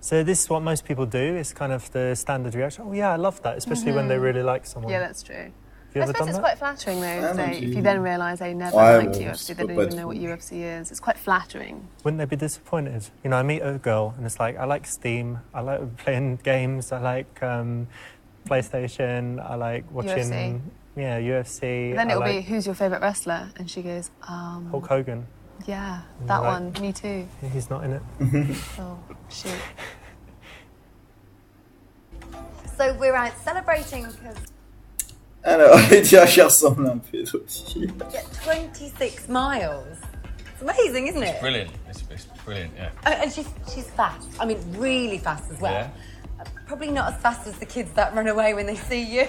So this is what most people do. It's kind of the standard reaction. Oh yeah, I love that, especially when they really like someone. Yeah, that's true. Have you I ever suppose done it's that? quite flattering though, if you then realise they never Ouais, liked bon, UFC, ça they peut don't pas even être know what fou. UFC is. It's quite flattering. Wouldn't they be disappointed? You know, I meet a girl and it's like, I like Steam, I like playing games, I like PlayStation, I like watching UFC. UFC. Then I it'll be, like who's your favourite wrestler? And she goes, Hulk Hogan. yeah, that Right. one, me too. He's not in it. Oh, shoot. So we're out celebrating because Alors, Lydia, qui ressemble un pédophile. yeah, 26 miles. It's amazing, isn't it? Brilliant. It's brilliant, yeah. And she's fast. I mean, really fast as well. Yeah. Probably not as fast as the kids that run away when they see you.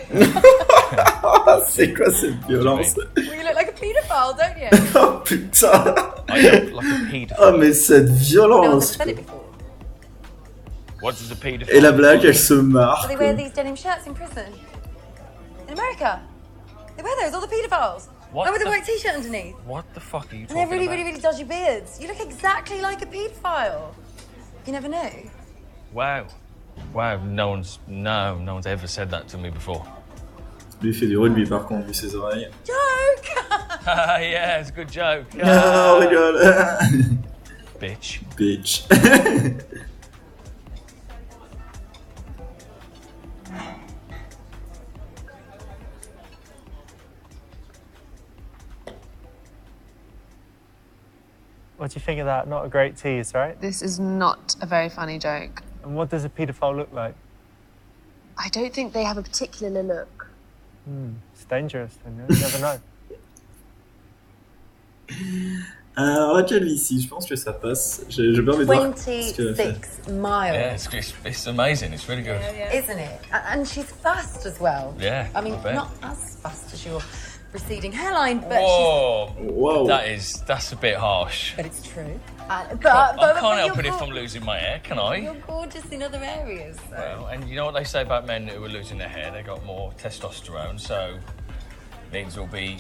C'est quoi cette violence? Well, you look like a paedophile, don't you? Oh putain! I look like a paedophile. Oh mais cette No one's violence! said it before. What does a paedophile Et la blague, elle se marre. So they wear these denim shirts in prison. In America. They wear those, all the paedophiles. What And with a the- white t-shirt underneath. What the fuck are you And talking they have really, about? really, really dodgy beards. You look exactly like a paedophile. You never knew. Wow. No one's ever said that to me before. Lui il fait du rugby par contre, vu ses oreilles. Joke! Yeah, it's a good joke. Ah, on rigole. Bitch. Bitch. What do you think of that? Not a great tease, right? This is not a very funny joke. And what does a paedophile look like? I don't think they have a particular look. It's dangerous, you never know. Alors la calvitie, je pense que ça passe. J'ai pas envie de voir ce qu'elle a fait. 26 miles. Yeah, it's amazing. It's really good. Isn't it? And she's fast as well. Yeah, I mean, I bet. not as fast as your receding hairline, but Whoa. Whoa. That's a bit harsh. but it's true. But I can't help you're it if gor- I'm losing my hair, can I? You're gorgeous in other areas. So. Well, and you know what they say about men who are losing their hair? They got more testosterone, so things will be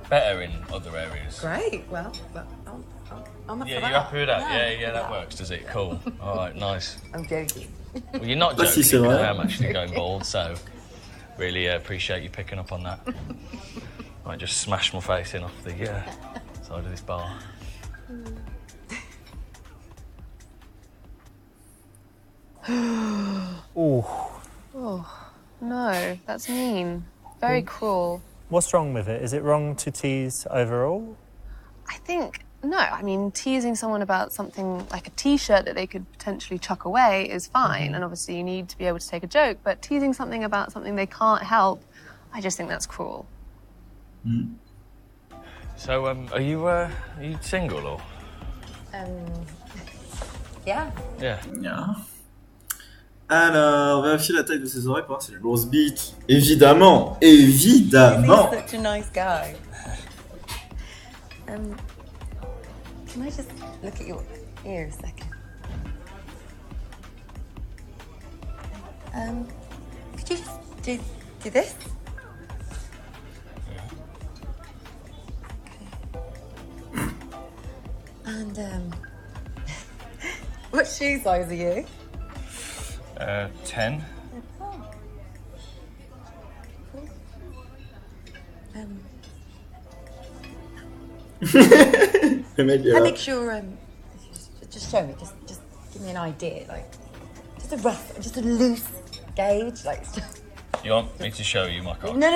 better in other areas. Great. Well, I'm up Yeah, for you that. happy with that? Yeah, that works, does it? Cool. All right, nice. I'm joking. Well, you're not Bah, si, joking, c'est because vrai. I am actually going bald, so really appreciate you picking up on that. I just smashed my face in off the side of this bar. Ooh, Oh, no, that's mean. Very cruel. What's wrong with it? Is it wrong to tease overall? I think, no, I mean, teasing someone about something like a T-shirt that they could potentially chuck away is fine, and obviously you need to be able to take a joke, but teasing something about something they can't help, I just think that's cruel. So, are you single or? Yeah. Yeah. Yeah. Alors, vérifier la taille de ses oreilles pour voir si c'est une grosse bite. Évidemment, évidemment. He's such a nice guy. Can I just look at your ear a second? Could you just do this? Okay. And what shoe size are you? 10. Oh. Cool. Le mec est How là. big's your just show me, just give me an idea, like just a loose gauge, like. You want me to show you my cock? No,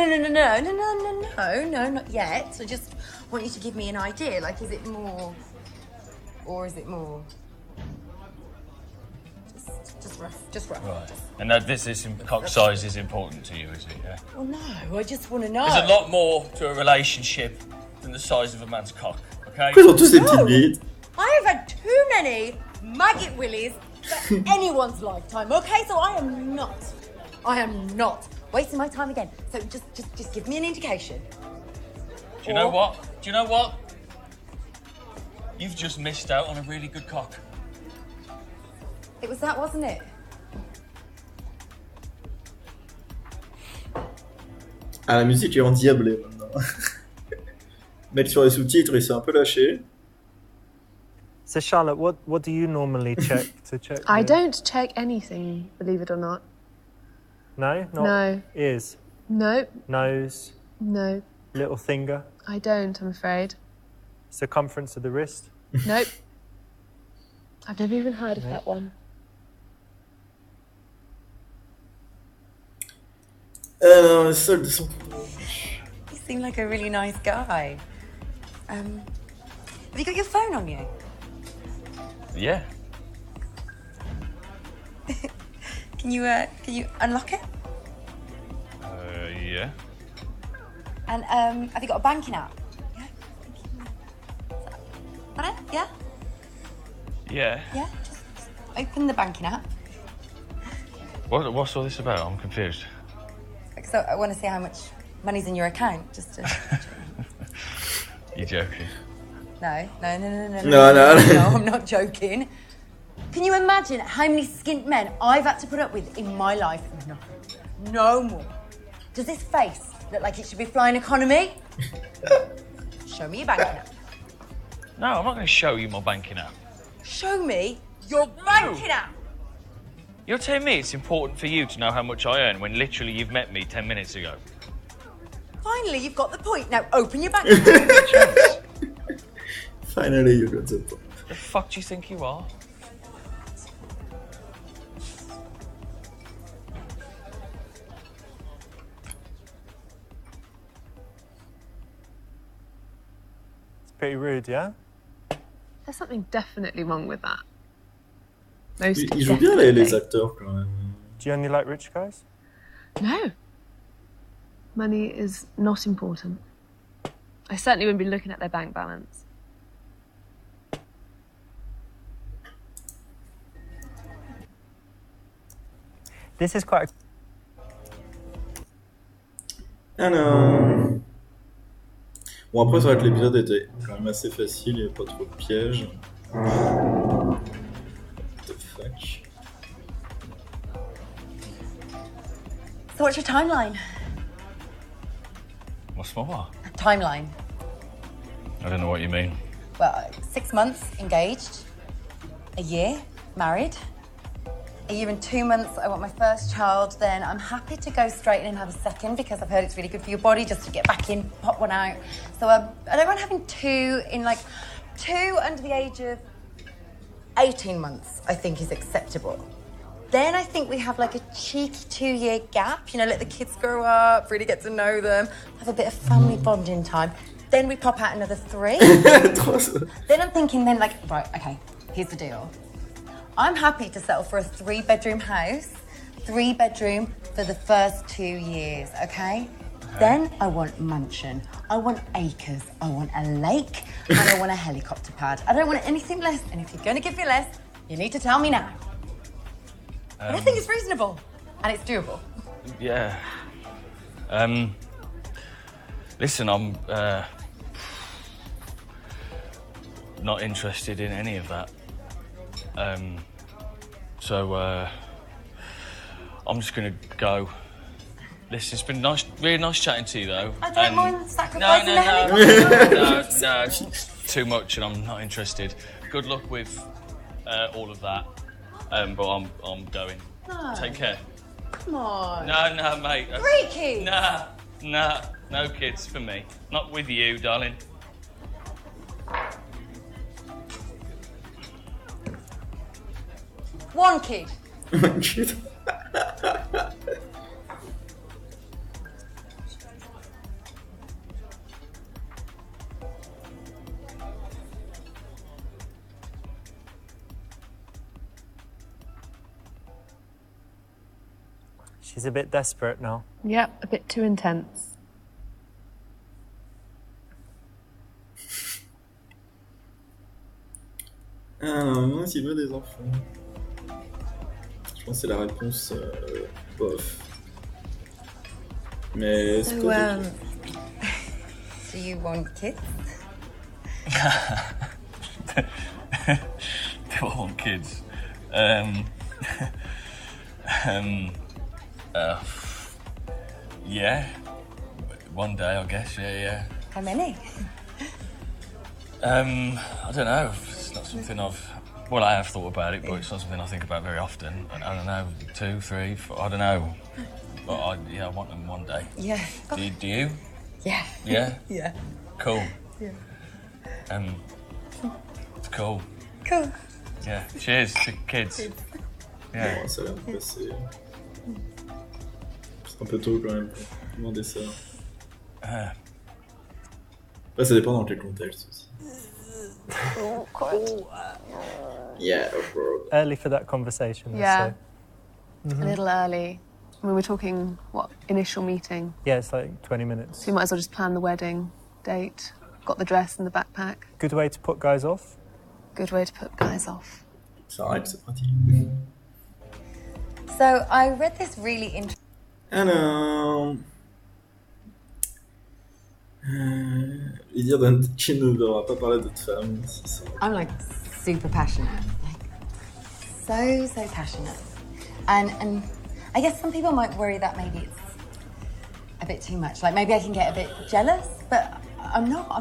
not yet. I just want you to give me an idea, like is it more, or is it more? Just rough. Right. And that this cock size is important to you, is it? Yeah. Well, no, I just want to know. There's a lot more to a relationship than the size of a man's cock. Okay. Pourquoi ils ont tous des petites bites? I have had too many maggot willies for anyone's lifetime. Okay, so I am not wasting my time again. So just give me an indication. Do you know what? You've just missed out on a really good cock. It was that, wasn't it? Ah, la musique est endiablée maintenant. Mec sur les sous-titres, il s'est un peu lâché. So Charlotte, what do you normally check to check? I don't check anything, believe it or not. No? Not No. Ears? No, Nose? no, Little finger? I don't, I'm afraid. Circumference of the wrist? Nope. I've never even heard of that one. Seul de son. You seem like a really nice guy. Have you got your phone on you? Yeah. Can you unlock it? Yeah. And have you got a banking app? Yeah. Got it? Yeah. Yeah. Yeah. Just open the banking app. What's all this about? I'm confused. So I want to see how much money's in your account, just to. You joking? No, No. I'm not joking. Can you imagine how many skint men I've had to put up with in my life? No more. Does this face look like it should be flying economy? Show me your banking app. No, I'm not going to show you my banking app. Show me your banking app. You're telling me it's important for you to know how much I earn when literally you've met me 10 minutes ago. Finally, you've got the point. Now open your banking app. Finally, you got the point. The fuck do you think you are? It's pretty rude, yeah? There's something definitely wrong with that. Most Ils jouent bien les definitely. acteurs quand même. Do you only like rich guys? No. Money is not important. I certainly wouldn't be looking at their bank balance. This is quite Alors. Bon, après, c'est vrai que l'épisode était quand même assez facile, il n'y avait pas trop de pièges. What the fuck? So what's your timeline? What's my what? Timeline. I don't know what you mean. Well, 6 months engaged, a year married, a year and 2 months I want my first child, then I'm happy to go straight in and have a second because I've heard it's really good for your body just to get back in, pop one out. So I don't mind having two under the age of 18 months, I think is acceptable. Then I think we have like a cheeky 2-year gap, you know, let the kids grow up, really get to know them, have a bit of family bonding time. Then we pop out another 3. Then I'm thinking right, okay, here's the deal. I'm happy to settle for a 3-bedroom house, 3-bedroom for the first 2 years, okay? Then I want mansion, I want acres, I want a lake, and I want a helicopter pad. I don't want anything less, and if you're gonna give me less, you need to tell me now. But I think it's reasonable, and it's doable. Yeah. Listen, I'm not interested in any of that. So I'm just gonna go. Listen, it's been really nice chatting to you, though. I don't mind sacrificing the helicopter. No, it's too much, and I'm not interested. Good luck with all of that. But I'm going. No. Take care. Come on. No, mate. 3 kids. Nah, no kids for me. Not with you, darling. One kid. She's a bit desperate now. Yep, a bit too intense. Moi, s'il veut des enfants. Je pense que c'est la réponse bof. Mais c'est So, pas do you want kids? Do I want kids? Yeah. One day, I guess. Yeah. How many? I don't know. It's not something Well, I have thought about it, but it's not something I think about very often. I don't know, 2, 3, 4, I don't know. But I want them one day. Yeah. Do you? Yeah. Yeah? Yeah. Cool. Yeah. It's cool. Cool. Yeah. Cheers to kids. Yeah. Bon, ça a l'air de passer. C'est un peu tôt quand même pour demander ça. Ouais, ça dépend dans quel contexte aussi. Yeah, bro. Early for that conversation, let's Yeah. say. A little early. I mean, we're talking, initial meeting? Yeah, it's like 20 minutes. So you might as well just plan the wedding date. Got the dress and the backpack. Good way to put guys off. Good way to put guys off. C'est vrai que c'est pratique. So I read this really interesting. Alors... lui dire qu'il ne devra pas parler d'autres femmes. I'm like super passionate, like so passionate, and I guess some people might worry that maybe it's a bit too much. Like maybe I can get a bit jealous, but I'm not. I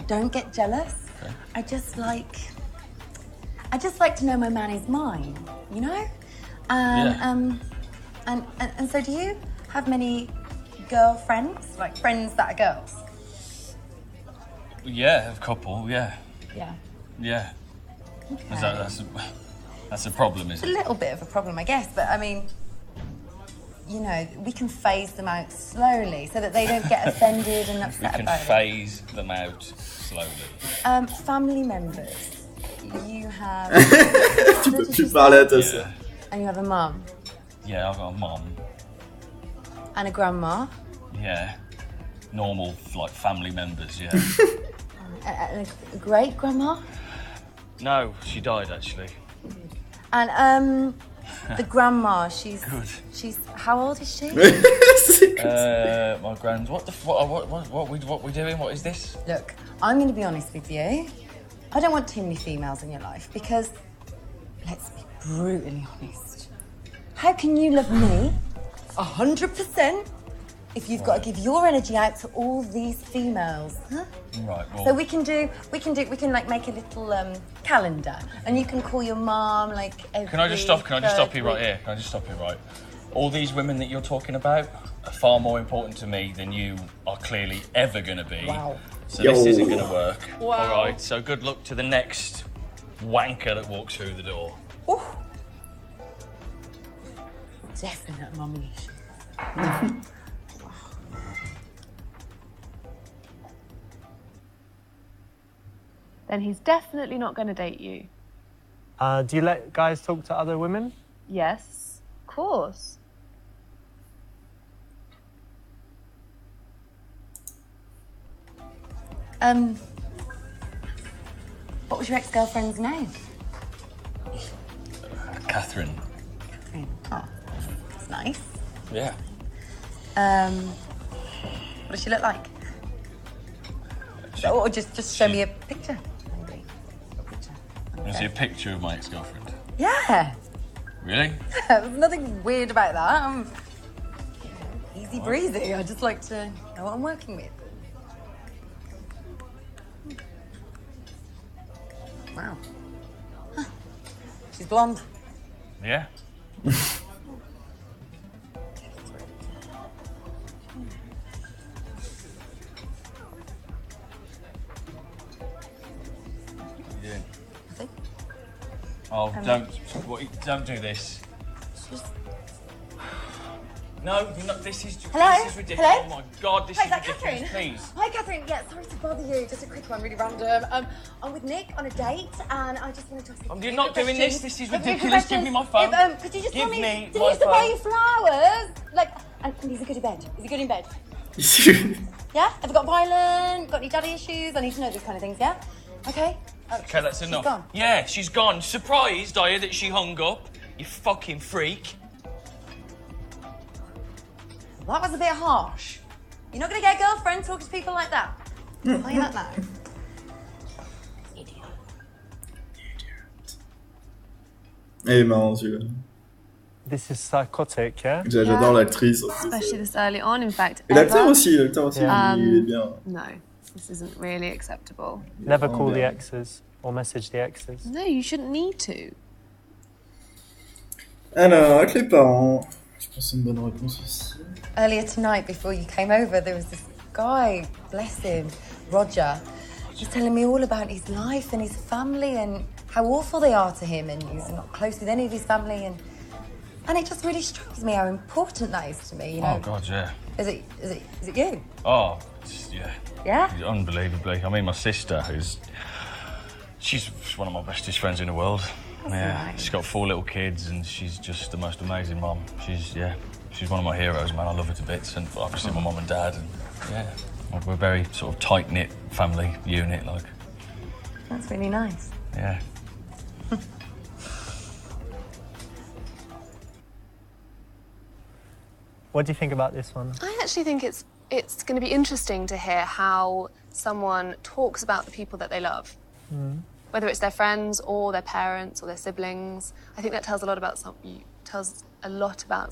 don't get jealous. Okay. I just like to know my man is mine, you know. And so do you have many girlfriends, like friends that are girls? Yeah, a couple, yeah. Yeah. Yeah. Okay. That's a problem, It's isn't a it? little bit of a problem, I guess, but I mean, you know, we can phase them out slowly so that they don't get offended and We upset can about phase them out slowly. it. Family members. You have... Tu peux plus parler à ta sœur. And you have a mum. Yeah, I've got a mum. And a grandma. Yeah. Normal, like, family members, yeah. And a great grandma. No, she died, actually. And the grandma, she's... Good. She's... How old is she? My grand... What we doing? What is this? Look, I'm going to be honest with you. I don't want too many females in your life because, let's be brutally honest, how can you love me 100% if you've got to give your energy out to all these females? Huh? Right, well... So we can like make a little calendar, and you can call your mom like every Can I just stop you right week. here? Can I just stop you right? All these women that you're talking about are far more important to me than you are clearly ever going to be. Wow. So this isn't going to work. Wow. All right, so good luck to the next wanker that walks through the door. Ooh. definite mummy issues. Then he's definitely not going to date you. Do you let guys talk to other women? Yes, of course. What was your ex-girlfriend's name? Catherine. Oh, that's nice. Yeah. What does she look like? Or just show me a picture, maybe. A picture. You see a picture of my ex-girlfriend? Yeah. Really? There's nothing weird about that. I'm easy breezy. I just like to know what I'm working with. Wow. Huh. She's blonde. Yeah. Oh, don't do this. No, this is ridiculous. Hello? Oh my God, this Hi, is is that ridiculous. Catherine? Please. Hi, Catherine. Yeah, sorry to bother you. Just a quick one, really random. I'm with Nick on a date, and I just wanted to ask you. You're not doing this. This is ridiculous. Give me my phone. Could you just Give tell me? me Did my he used to buy phone. you flowers? Like, and he's a good in bed. Is he good in bed? Yeah. Ever got violent? Got any daddy issues? I need to know these kind of things. Yeah. Okay. Okay, that's enough. She's gone. Yeah, she's gone. Surprised, are you, that she hung up? You fucking freak. That was a bit harsh. You're not going to get a girlfriend talking to people like that. Tell you that now. Idiot. Elle est marrant celui-là. This is psychotic, yeah? J'adore l'actrice. En plus. Especially this early on, in fact. Et l'acteur aussi, il est bien. No, this isn't really acceptable. Never call the exes or message the exes. No, you shouldn't need to. Alors, avec les parents, je pense que c'est une bonne réponse aussi. Earlier tonight, before you came over, there was this guy, bless him, Roger. He's telling me all about his life and his family and how awful they are to him, and he's not close with any of his family, and it just really strikes me how important that is to me. You know? Oh God, yeah. Is it you? Oh, yeah. Yeah. Unbelievably. I mean, my sister, she's one of my bestest friends in the world. That's yeah, nice. she's got 4 little kids, and she's just the most amazing mum. She's one of my heroes, man. I love her to bits, and obviously my mum and dad, and yeah, we're a very sort of tight knit family unit, like. That's really nice. Yeah. What do you think about this one? I actually think it's going to be interesting to hear how someone talks about the people that they love. Whether it's their friends or their parents or their siblings. I think that tells a lot about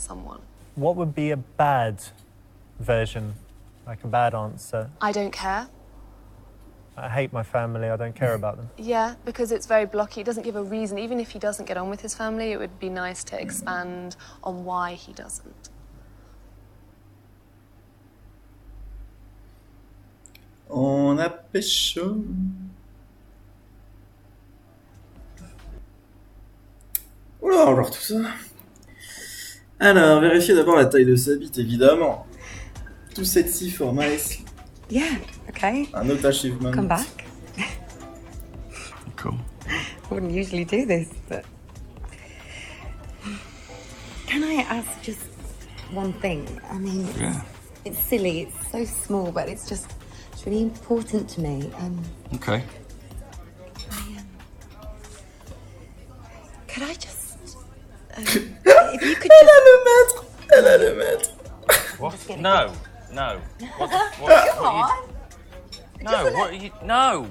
someone. What would be a bad version, like a bad answer? I don't care. I hate my family, I don't care about them. Yeah, because it's very blocky. It doesn't give a reason. Even if he doesn't get on with his family, it would be nice to expand on why he doesn't. On a pécho. Oula, on va voir tout ça. Alors, vérifiez d'abord la taille de sa bite, évidemment. Too sexy for nice. Yeah. Okay. Un autre achievement. Come back. Cool. I wouldn't usually do this, but can I ask just one thing? I mean, it's silly. It's so small, but it's really important to me. Okay. Could I just? If you could just. Elle a le maître. What? No. What Come on. No. What are you? No.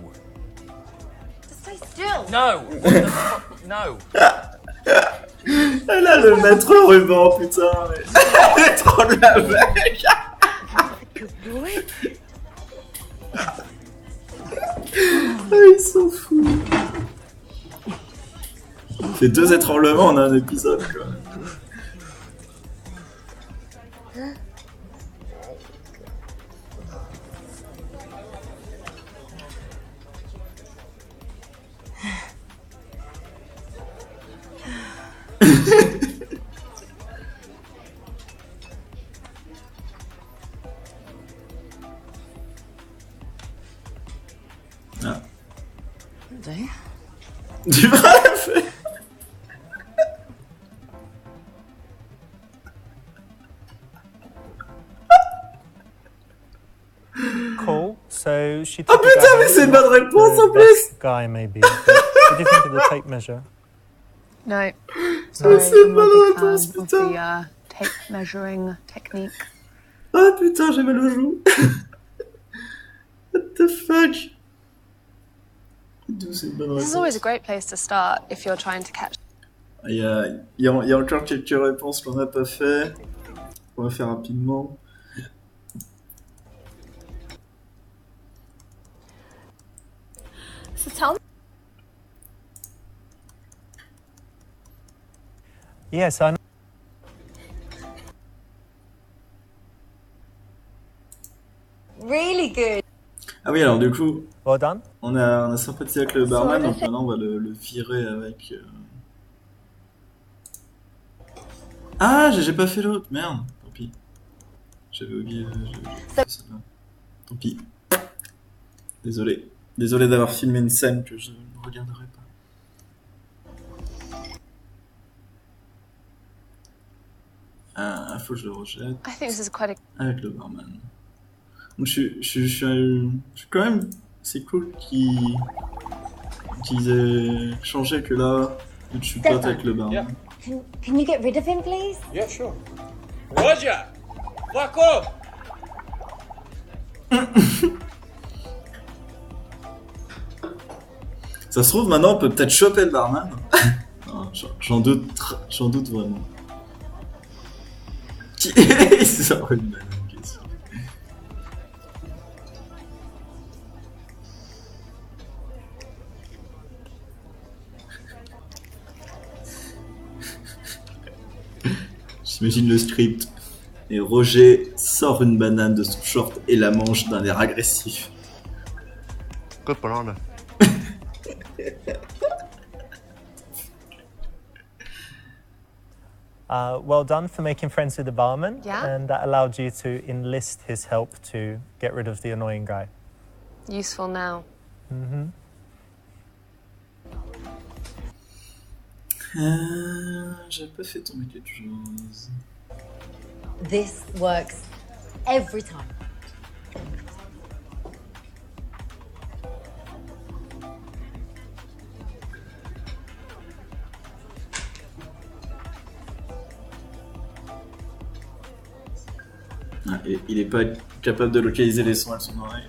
Just stay still. No. What the fuck? No. Elle a le maître ruban, putain. Elle est trop de la mec. Ils sont fous. Il fait 2 étranglements en un épisode, quoi. Ah. Do. Du vrai. Cool. So she Ah took a putain, guy mais c'est une not bonne réponse the en plus. best guy maybe. But what do you think of the tape measure? No. Sorry, c'est I'm not a pas big la fan réponse, of putain. the tape measuring technique. Ah putain, j'ai mal au joue. What the fuck? D'où c'est une bonne This is always a réponse. great place to start if you're trying to catch. Il y a encore quelques réponses qu'on n'a pas fait. On va faire rapidement. So tell me. Yes, I know. Really good. Ah oui, alors du coup, Well done. on a sympathisé avec le barman, So, donc maintenant on va le virer avec... Ah, j'ai pas fait l'autre, merde, tant pis. J'avais oublié, j'avais fait celle-là. Tant pis. Désolé. Désolé d'avoir filmé une scène que je ne regarderai pas. Ah, faut que je le rejette I think this is quite a. avec le barman. Donc je suis quand même... C'est cool qu'ils aient changé que là, que tu potes avec le barman. Yeah. Can you get rid of him, please? Yeah, sure. Roger! Fuck off! Ça se trouve, maintenant on peut peut-être choper le barman. Non, j'en doute vraiment. Qui il sort une banane, qu'est-ce que J'imagine le script. Et Roger sort une banane de son short et la mange d'un air agressif. Good banana. Well done for making friends with the barman. Yeah. And that allowed you to enlist his help to get rid of the annoying guy. Useful now. J'ai pas fait tomber quelque chose. This works every time. Ah, et il est pas capable de localiser les sons avec son oreille.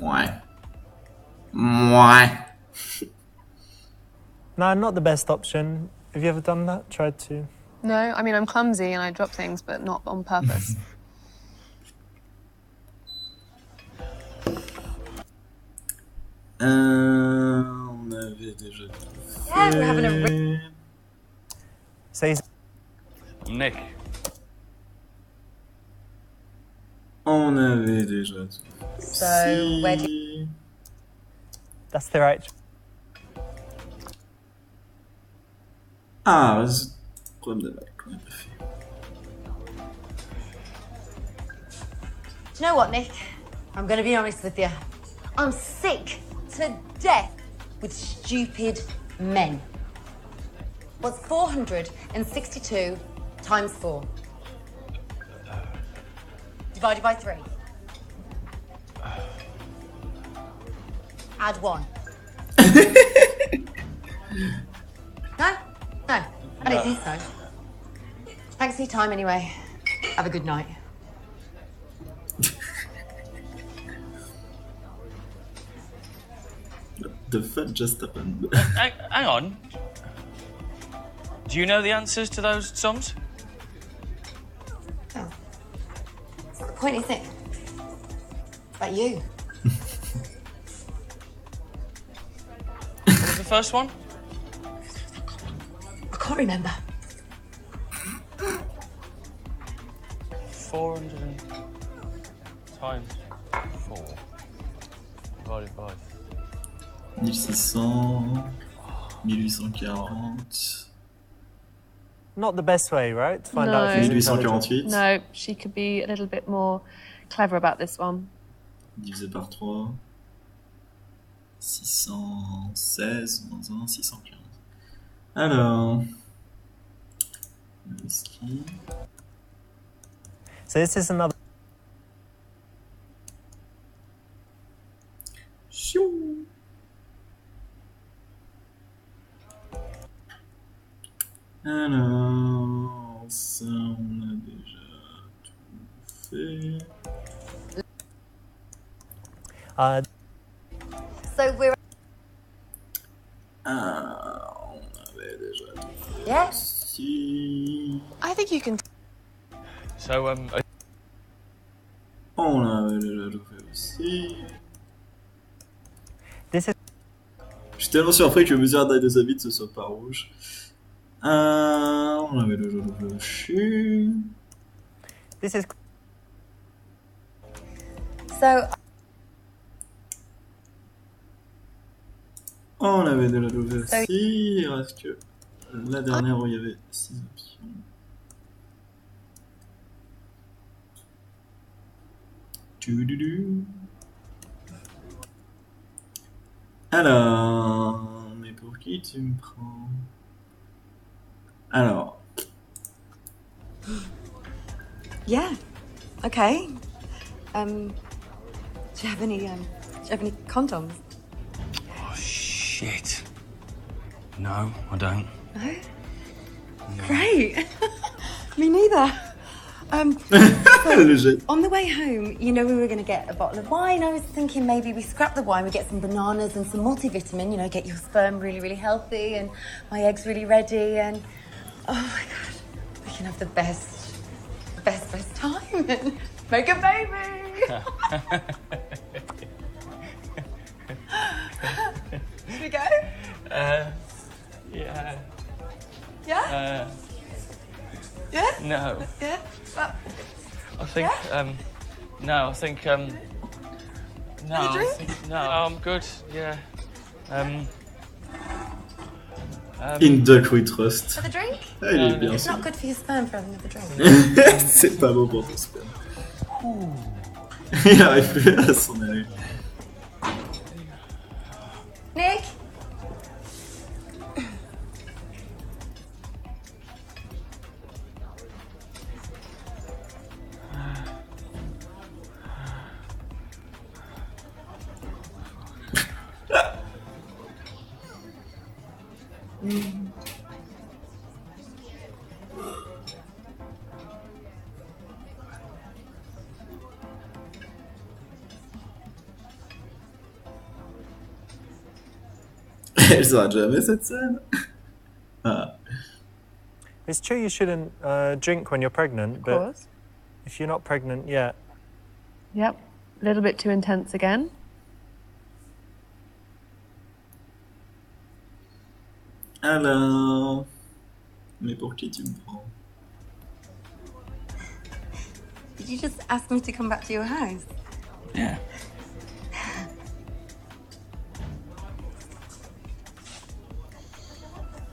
Ouais. Ouais. No, not the best option. Have you ever done that? Tried to? No, I mean, I'm clumsy and I drop things, but not on purpose. On avait déjà Yeah, we're having a fait. Say Nick. On avait déjà tout fait. So, where do that's the right. Ah, c'est problème de bac qu'on a pas fait. you know what, Nick? I'm going to be honest with you. I'm sick to death with stupid men. What's 462 times 4? Divided by 3. Add 1. No? No. I don't think so. Thanks for your time anyway. Have a good night. The fuck just happened? Hang on. Do you know the answers to those songs? Oh. What's the point, is it? About you. What was the first one? I can't remember. 400 times 4 divided by 1600, 1840. Not the best way, right? To find out if No. he's intelligent. 1848. No, she could be a little bit more clever about this one. Divisé par 3. 616 moins 1, 615. Alors. Whisky. So this is another. Chou. Alors, ça on a déjà tout fait. So we're. Ah, on avait déjà tout fait. Yeah. Si. I think you can. So, On avait déjà tout fait aussi. This is. Je suis tellement surpris que le musée de sa bite ce soit pas rouge. On avait déjà tout fait aussi. This is. So On avait déjà tout fait aussi. Il reste que la dernière où il y avait 6 options. Tududu. Alors, mais pour qui tu me prends? Alors. Yeah. Okay. Do you have any condoms? oh shit. No, I don't. No. Great. Me neither. Le jet. On the way home, you know, we were going to get a bottle of wine. I was thinking maybe we scrap the wine, we get some bananas and some multivitamin, you know, get your sperm really, really healthy and my eggs really ready. And oh my God, we can have the best time and make a baby. Should we go? Yeah. Yeah? Yeah? No. Yeah? Well, I think, no, I think, no. Have a drink? No, I'm good, yeah. In Duck We Trust. have a drink? Ah, il est bien It's sûr. not good for your sperm for having another drink. C'est pas bon pour ton sperme. Il arrive plus à s'en aller. Nick? Elle saura jamais cette scène. Ah. It's true you shouldn't drink when you're pregnant, Of but course. if you're not pregnant yet, Yep. A little bit too intense again. Alors. Mais pour qui tu me prends? Did you just ask me to come back to your house? Yeah.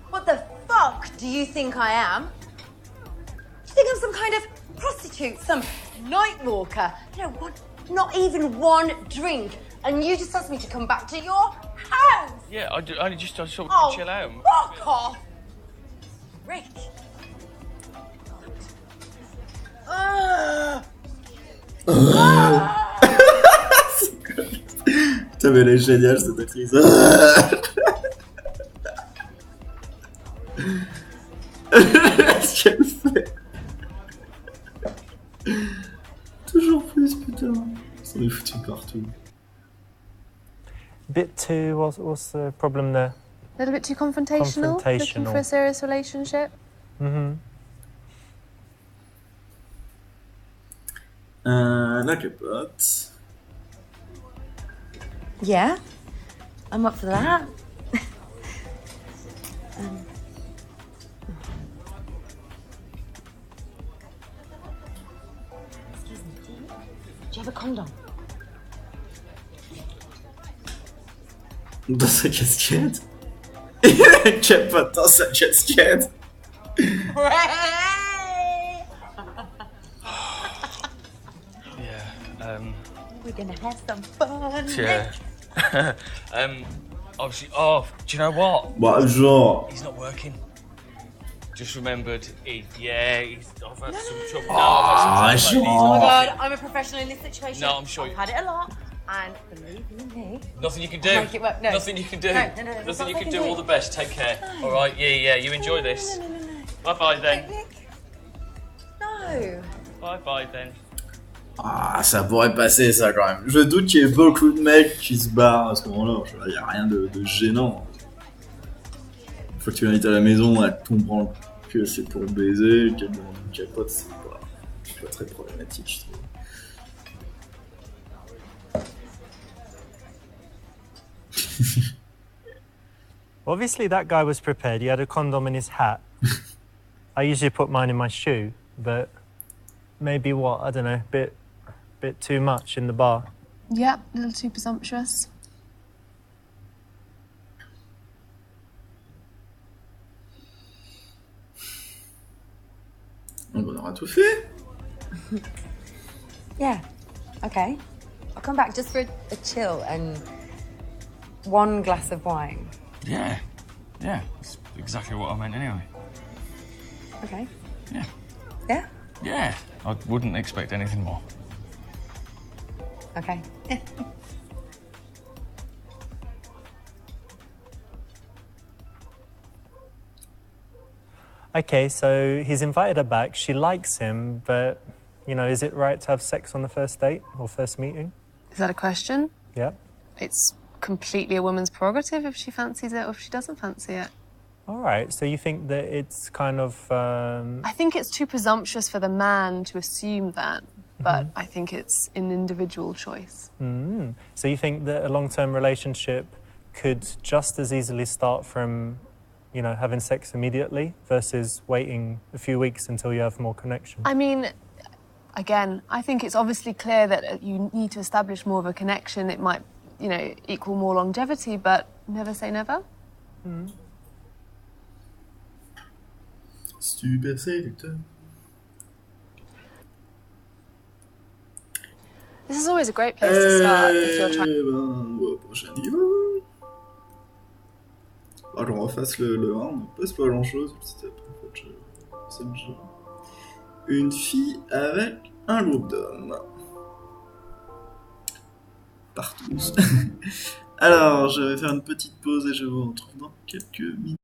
What the fuck do you think I am? Do you think I'm some kind of prostitute, some night walker? You know, not even one drink, and you just asked me to come back to your house? Yeah, I sort of Oh, chill out. fuck off! Rick. Putain, mais elle est géniale cette actrice. Qu'est-ce qu'elle fait? Toujours plus, putain. Ça est foutu partout. bit too. What's the problem there? A little bit too confrontational. Looking for a serious relationship. Mm-hmm. La capote. Yeah, I'm up for that. Excuse me, do you have a condom? Dans sa casquette. Il a une capote dans sa casquette. Yeah. We're gonna have some fun. Yeah. Obviously. Oh, do you know what? Bah, genre. He's not working. Just remembered. I've had some trouble. Ah, Oh genre. my god, I'm a professional in this situation. No, I'm sure I've you- had it a lot, and believe you me, Nothing you can do. Make it work. No. Nothing you can do. No, no, no, there's Nothing you nothing can I do. can do. All the best. Take care. All right. Yeah. You enjoy this. No. Bye then. No. Bye then. Ah, ça pourrait passer ça quand même. Je doute qu'il y ait beaucoup de mecs qui se barrent à ce moment-là. Il n'y a rien de gênant. Une fois que tu l'invites à la maison, elle comprend que c'est pour baiser, qu'elle demande une capote, c'est pas très problématique, je trouve. Obviously, that guy was prepared. He had a condom in his hat. I usually put mine in my shoe, but maybe what? I don't know, bit too much in the bar. Yeah, a little too presumptuous. On aura tout fait. Yeah, okay. I'll come back just for a chill and one glass of wine. Yeah. That's exactly what I meant anyway. Okay. Yeah. Yeah? Yeah. I wouldn't expect anything more. Okay. Okay, so he's invited her back. She likes him, but, you know, is it right to have sex on the first date or first meeting? Is that a question? Yeah. It's completely a woman's prerogative if she fancies it or if she doesn't fancy it. All right, so you think that it's kind of... I think it's too presumptuous for the man to assume that, but I think it's an individual choice. So you think that a long-term relationship could just as easily start from, you know, having sex immediately versus waiting a few weeks until you have more connection? I mean, again, I think it's obviously clear that you need to establish more of a connection. It might, you know, equal more longevity, but never say never. Super séducteur. This is always a great place to start if you're trying. Ben, au prochain niveau. Ah, qu'on refasse le 1, on ne passe pas grand chose. C'était en fait, c'est le jeu. Une fille avec un groupe d'hommes. Partout. Alors, je vais faire une petite pause et je vous retrouve dans quelques minutes.